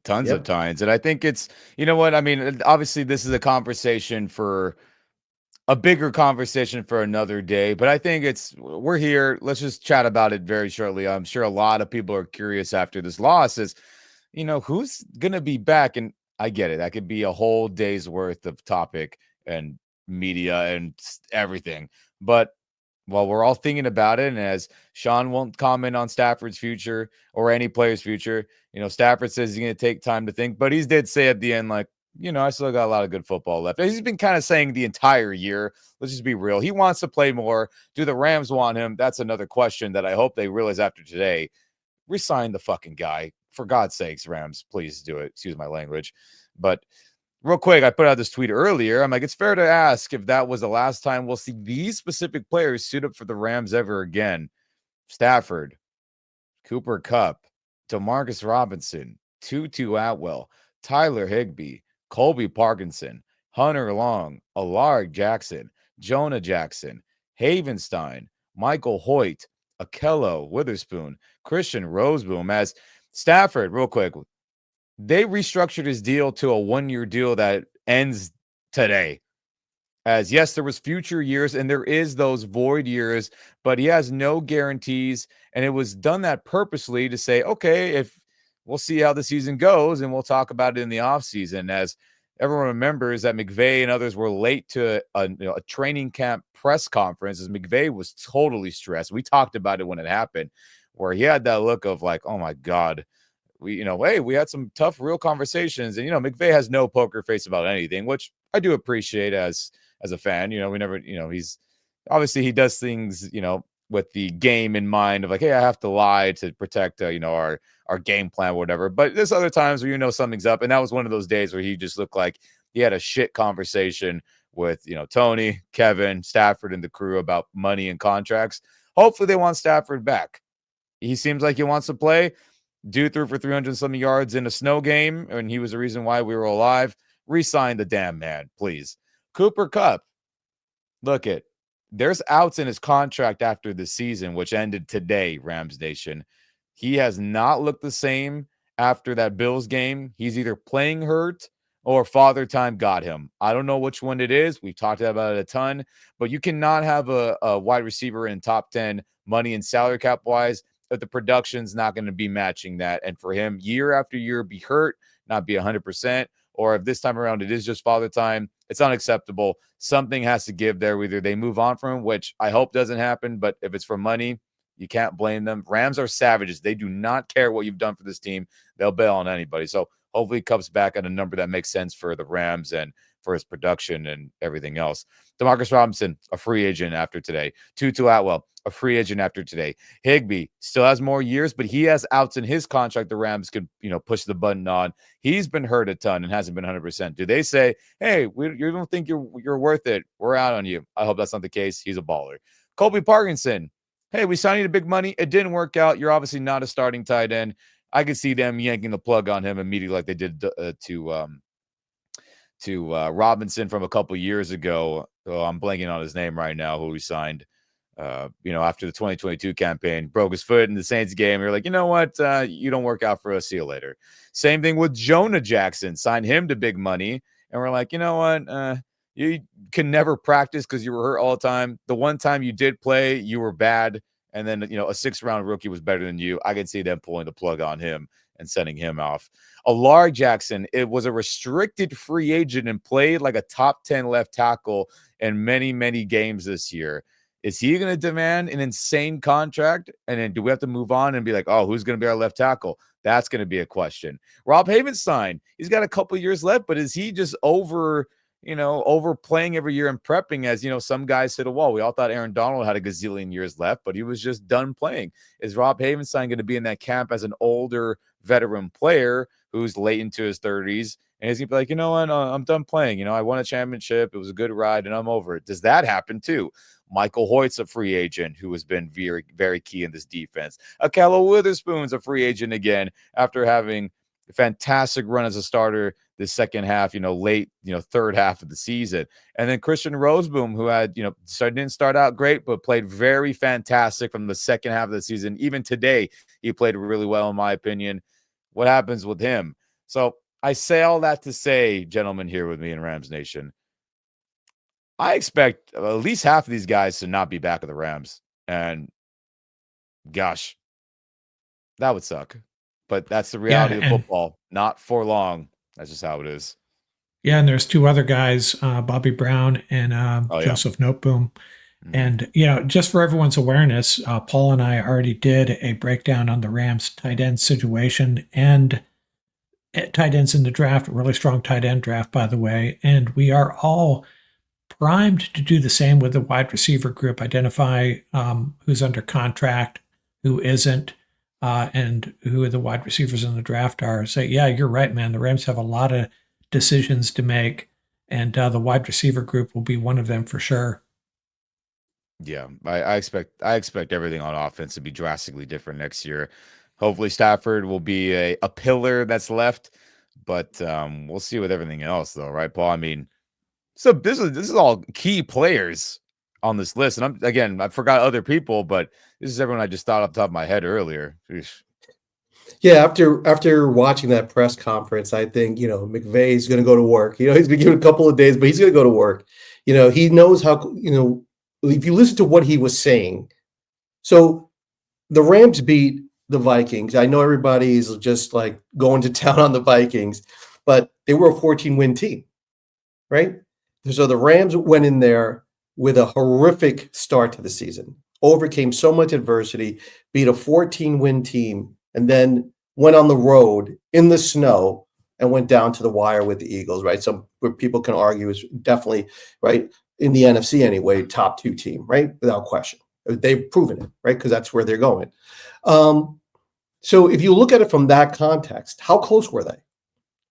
Tons of times. And I think it's, obviously this is a bigger conversation for another day, but I think we're here. Let's just chat about it very shortly. I'm sure a lot of people are curious after this loss is, who's going to be back? And I get it. That could be a whole day's worth of topic and media and everything. But while we're all thinking about it, and as Sean won't comment on Stafford's future or any player's future, Stafford says he's going to take time to think, but he did say at the end, like, I still got a lot of good football left. He's been kind of saying the entire year, let's just be real. He wants to play more. Do the Rams want him? That's another question that I hope they realize after today. Resign the fucking guy. For God's sakes, Rams, please do it. Excuse my language. But real quick, I put out this tweet earlier. I'm like, it's fair to ask if that was the last time we'll see these specific players suit up for the Rams ever again. Stafford, Cooper Kupp, Demarcus Robinson, Tutu Atwell, Tyler Higbee, Colby Parkinson, Hunter Long, Alaric Jackson, Jonah Jackson, Havenstein, Michael Hoyt, Akello Witherspoon, Christian Roseboom. As Stafford, real quick, they restructured his deal to a one-year deal that ends today. As yes, there was future years and there is those void years, but he has no guarantees. And it was done that purposely to say, okay, if we'll see how the season goes and we'll talk about it in the offseason. As everyone remembers that McVay and others were late to a training camp press conference, as McVay was totally stressed. We talked about it when it happened, where he had that look of like, oh my God, hey, we had some tough, real conversations. And, McVay has no poker face about anything, which I do appreciate as a fan. We never, he's obviously he does things, with the game in mind of like, hey, I have to lie to protect, our game plan, whatever. But there's other times where something's up, and that was one of those days where he just looked like he had a shit conversation with Tony, Kevin, Stafford, and the crew about money and contracts. Hopefully, they want Stafford back. He seems like he wants to play. Dude threw for 300-something yards in a snow game, and he was the reason why we were alive. Resign the damn man, please. Cooper Kupp, look it. There's outs in his contract after the season, which ended today, Rams Nation. He has not looked the same after that Bills game. He's either playing hurt or father time got him. I don't know which one it is. We've talked about it a ton, but you cannot have a wide receiver in top 10 money and salary cap wise if the production's not going to be matching that. And for him, year after year, be hurt, not be 100%, or if this time around it is just father time, it's unacceptable. Something has to give there. Either they move on from him, which I hope doesn't happen, but if it's for money, you can't blame them. Rams are savages. They do not care what you've done for this team. They'll bail on anybody. So hopefully he comes back at a number that makes sense for the Rams and for his production and everything else. Demarcus Robinson, a free agent after today. Tutu Atwell, a free agent after today. Higbee still has more years, but he has outs in his contract the Rams could, push the button on. He's been hurt a ton and hasn't been 100%. Do they say, hey, you don't think you're worth it? We're out on you. I hope that's not the case. He's a baller. Colby Parkinson, hey, we signed you to big money. It didn't work out. You're obviously not a starting tight end. I could see them yanking the plug on him immediately like they did to Robinson from a couple years ago. Oh, I'm blanking on his name right now, who we signed, after the 2022 campaign, broke his foot in the Saints game. You're like, you know what? You don't work out for us. See you later. Same thing with Jonah Jackson. Signed him to big money. And we're like, you know what? You can never practice because you were hurt all the time. The one time you did play, you were bad. And then, a 6th-round rookie was better than you. I can see them pulling the plug on him and sending him off. Alar Jackson, it was a restricted free agent and played like a top 10 left tackle in many, many games this year. Is he going to demand an insane contract? And then do we have to move on and be like, oh, who's going to be our left tackle? That's going to be a question. Rob Havenstein, he's got a couple years left, but is he just overplaying every year and prepping as, some guys hit a wall? We all thought Aaron Donald had a gazillion years left, but he was just done playing. Is Rob Havenstein going to be in that camp as an older veteran player who's late into his 30s? And he's going to be like, you know what? I'm done playing. I won a championship. It was a good ride and I'm over it. Does that happen too? Michael Hoyt's a free agent who has been very, very key in this defense. Akello Witherspoon's a free agent again after having a fantastic run as a starter this second half, late, third half of the season. And then Christian Roseboom, who had, didn't start out great, but played very fantastic from the second half of the season. Even today, he played really well, in my opinion. What happens with him? So I say all that to say, gentlemen here with me in Rams Nation, I expect at least half of these guys to not be back at the Rams. And gosh, that would suck. But that's the reality of football. Not for long. That's just how it is. Yeah, and there's 2 other guys, Bobby Brown and Joseph Noteboom. Mm-hmm. And, just for everyone's awareness, Paul and I already did a breakdown on the Rams tight end situation and tight ends in the draft, a really strong tight end draft, by the way. And we are all primed to do the same with the wide receiver group, identify who's under contract, who isn't, and who the wide receivers in the draft are. Say, yeah, you're right, man. The Rams have a lot of decisions to make, and the wide receiver group will be one of them for sure. Yeah, I expect everything on offense to be drastically different next year. Hopefully Stafford will be a pillar that's left, but we'll see with everything else though, right, Paul? I mean, so this is all key players on this list. And I forgot other people, but this is everyone I just thought off the top of my head earlier. Eesh. Yeah, after watching that press conference, I think, McVay's going to go to work. He's been given a couple of days, but he's going to go to work. He knows how, if you listen to what he was saying. So the Rams beat the Vikings. I know everybody's just like going to town on the Vikings, but they were a 14-win team, right? So the Rams went in there with a horrific start to the season, overcame so much adversity, beat a 14-win team, and then went on the road in the snow and went down to the wire with the Eagles, right? So where people can argue is definitely, right, in the NFC anyway, top 2 team, right? Without question. They've proven it, right? Because that's where they're going. So if you look at it from that context, how close were they?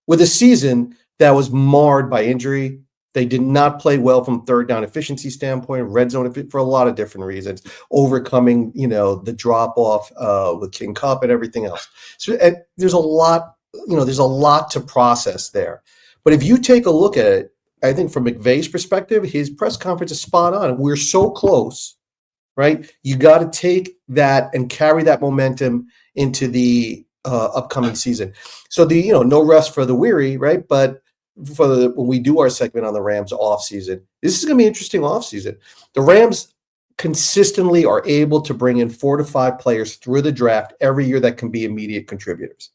With a season that was marred by injury, they did not play well from third down efficiency standpoint, red zone for a lot of different reasons, overcoming, the drop off with King Cup and everything else. So there's a lot, there's a lot to process there. But if you take a look at it, I think from McVay's perspective, his press conference is spot on. We're so close, right? You got to take that and carry that momentum into the upcoming season. So no rest for the weary, right? But when we do our segment on the Rams offseason, this is going to be an interesting offseason. The Rams consistently are able to bring in 4 to 5 players through the draft every year that can be immediate contributors,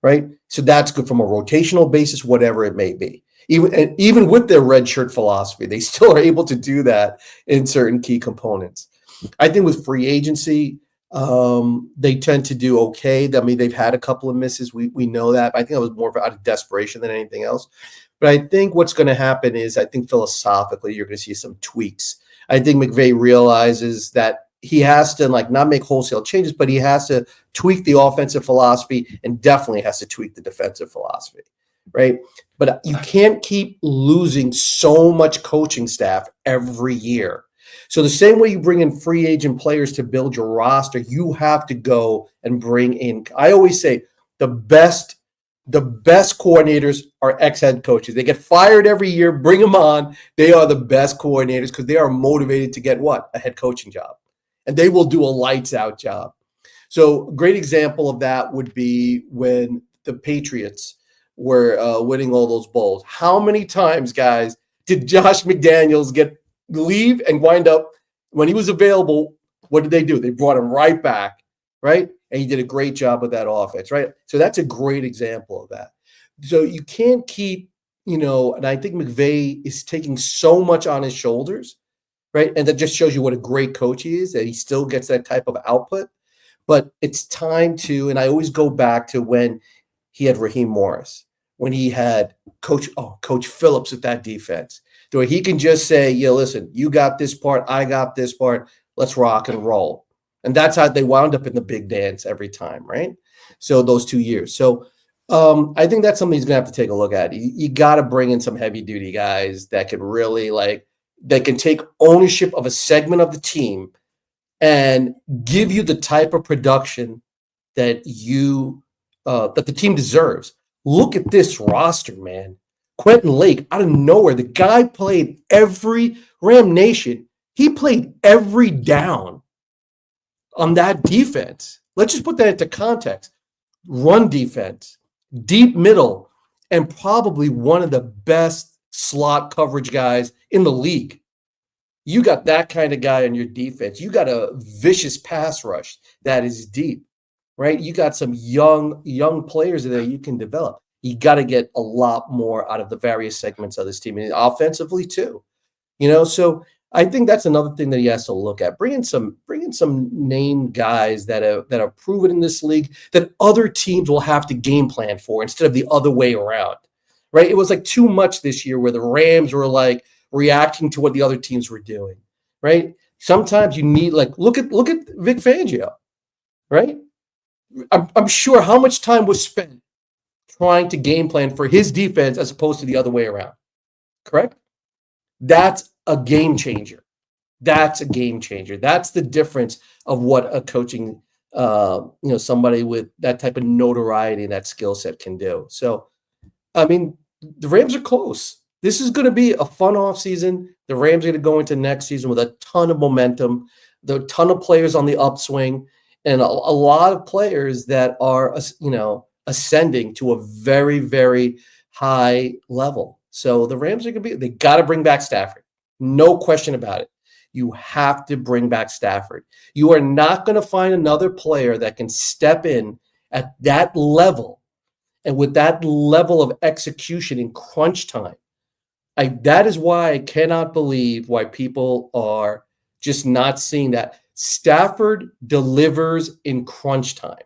right? So that's good from a rotational basis, whatever it may be. Even with their red shirt philosophy, they still are able to do that in certain key components. I think with free agency, they tend to do okay. I mean, they've had a couple of misses. We know that. But I think it was more out of desperation than anything else. But I think what's going to happen is I think philosophically you're going to see some tweaks. I think McVay realizes that he has to not make wholesale changes, but he has to tweak the offensive philosophy and definitely has to tweak the defensive philosophy, right? But you can't keep losing so much coaching staff every year. So the same way you bring in free agent players to build your roster, you have to go and bring in. I always say the best coordinators are ex-head coaches. They get fired every year, bring them on. They are the best coordinators because they are motivated to get what? A head coaching job. And they will do a lights out job. So a great example of that would be when the Patriots were winning all those bowls. How many times, guys, did Josh McDaniels leave and wind up when he was available? What did they do? They brought him right back, right? And he did a great job with that offense, right? So that's a great example of that. So you can't keep, and I think McVay is taking so much on his shoulders, right? And that just shows you what a great coach he is, that he still gets that type of output. But it's time to, and I always go back to when he had Raheem Morris, when he had Coach Phillips with that defense, where he can just say, listen, you got this part, I got this part, let's rock and roll. And that's how they wound up in the big dance every time, right? So those 2 years. So I think that's something he's going to have to take a look at. You got to bring in some heavy-duty guys that can really, that can take ownership of a segment of the team and give you the type of production that that the team deserves. Look at this roster, man. Quentin Lake, out of nowhere, the guy played every Ram Nation. He played every down on that defense. Let's just put that into context. Run defense, deep middle, and probably one of the best slot coverage guys in the league. You got that kind of guy on your defense. You got a vicious pass rush that is deep, right? You got some young players there you can develop. You got to get a lot more out of the various segments of this team, and offensively too. So I think that's another thing that he has to look at. Bring in some name guys that are proven in this league that other teams will have to game plan for instead of the other way around, right? It was too much this year where the Rams were reacting to what the other teams were doing, right? Sometimes you need look at Vic Fangio, right? I'm sure how much time was spent trying to game plan for his defense as opposed to the other way around, correct? That's a game changer. That's a game changer. That's the difference of what a coaching, somebody with that type of notoriety and that skill set can do. So, I mean, the Rams are close. This is going to be a fun offseason. The Rams are going to go into next season with a ton of momentum, a ton of players on the upswing, and a lot of players that are, ascending to a very, very high level. So the Rams are going to they got to bring back Stafford. No question about it. You have to bring back Stafford. You are not going to find another player that can step in at that level and with that level of execution in crunch time. That is why I cannot believe why people are just not seeing that. Stafford delivers in crunch time.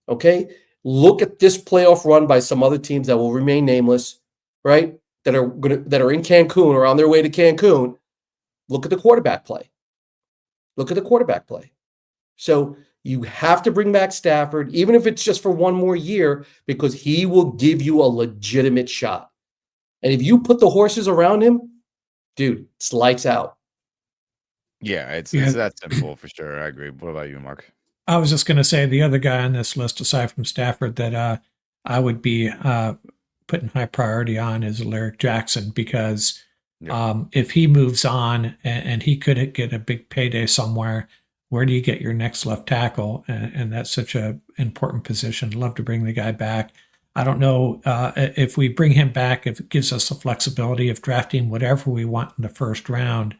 Okay? Look at this playoff run by some other teams that will remain nameless, right? That are in Cancun or on their way to Cancun. Look at the quarterback play. Look at the quarterback play. So you have to bring back Stafford, even if it's just for one more year, because he will give you a legitimate shot. And if you put the horses around him, dude, it's lights out. Yeah, it's Yeah. that simple for sure. I agree. What about you, Mark? I was just going to say the other guy on this list, aside from Stafford, that I would be putting high priority on is Larry Jackson, because if he moves on and he could get a big payday somewhere, where do you get your next left tackle? And that's such an important position. Love to bring the guy back. I don't know if we bring him back, if it gives us the flexibility of drafting whatever we want in the first round.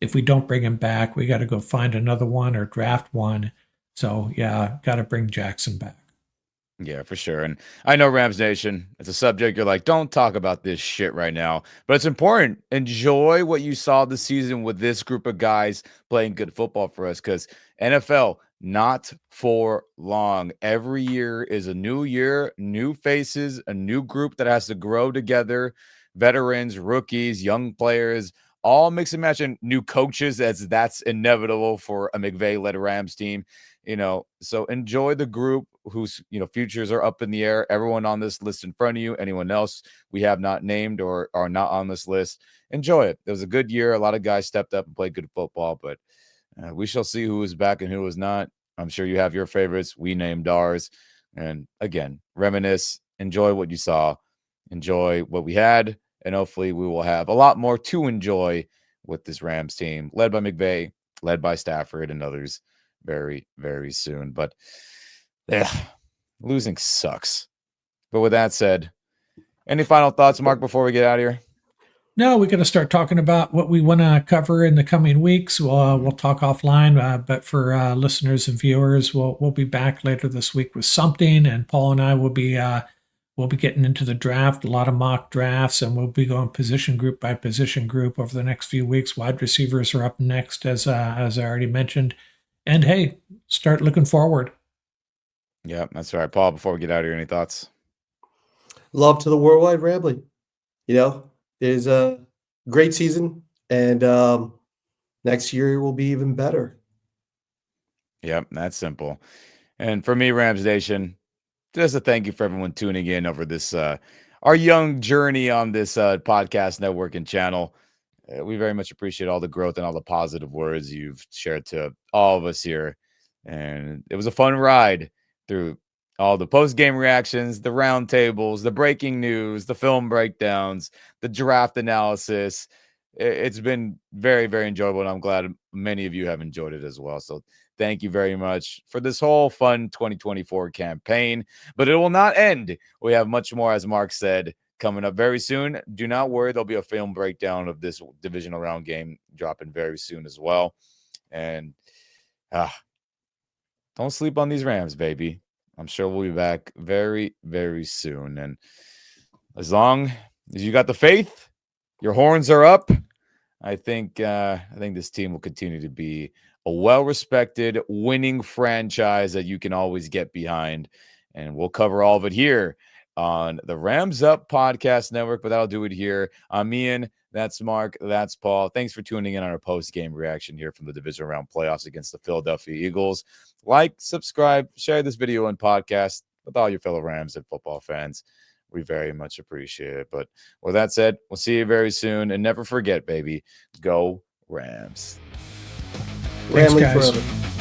If we don't bring him back, we got to go find another one or draft one. So, yeah, got to bring Jackson back. Yeah, for sure. And I know Rams Nation, it's a subject you're like, don't talk about this shit right now. But it's important. Enjoy what you saw this season with this group of guys playing good football for us, because NFL, not for long. Every year is a new year, new faces, a new group that has to grow together. Veterans, rookies, young players, all mix and match, and new coaches, as that's inevitable for a McVay-led Rams team. So enjoy the group whose futures are up in the air. Everyone on this list in front of you, anyone else we have not named or are not on this list, enjoy it. It was a good year. A lot of guys stepped up and played good football, but we shall see who is back and who is not. I'm sure you have your favorites. We named ours. And again, reminisce, enjoy what you saw, enjoy what we had, and hopefully we will have a lot more to enjoy with this Rams team, led by McVay, led by Stafford and others, very, very soon. But yeah, losing sucks. But with that said, any final thoughts, Mark, before we get out of here? No, we got to start talking about what we want to cover in the coming weeks. We'll talk offline, but for listeners and viewers, we'll be back later this week with something. And Paul and I will be getting into the draft, a lot of mock drafts, and we'll be going position group by position group over the next few weeks. Wide receivers are up next, as I already mentioned. And hey, start looking forward. Yeah, that's right. Paul, before we get out of here, any thoughts? Love to the worldwide rambling. There's a great season, and next year will be even better. Yep, that's simple. And for me, Rams Nation, just a thank you for everyone tuning in over this our young journey on this podcast network and channel. We very much appreciate all the growth and all the positive words you've shared to all of us here. And it was a fun ride through all the post-game reactions, the roundtables, the breaking news, the film breakdowns, the draft analysis. It's been very, very enjoyable, and I'm glad many of you have enjoyed it as well. So thank you very much for this whole fun 2024 campaign. But it will not end. We have much more, as Mark said, coming up very soon. Do not worry. There'll be a film breakdown of this divisional round game dropping very soon as well. And don't sleep on these Rams, baby. I'm sure we'll be back very, very soon. And as long as you got the faith, your horns are up, I think this team will continue to be a well-respected, winning franchise that you can always get behind. And we'll cover all of it here on the Rams Up Podcast Network, but that'll do it here. I'm Ian. That's Mark. That's Paul. Thanks for tuning in on our post-game reaction here from the divisional round playoffs against the Philadelphia Eagles. Like, subscribe, share this video and podcast with all your fellow Rams and football fans. We very much appreciate it. But with that said, we'll see you very soon. And never forget, baby, go Rams. Thanks, Ramley guys. forever.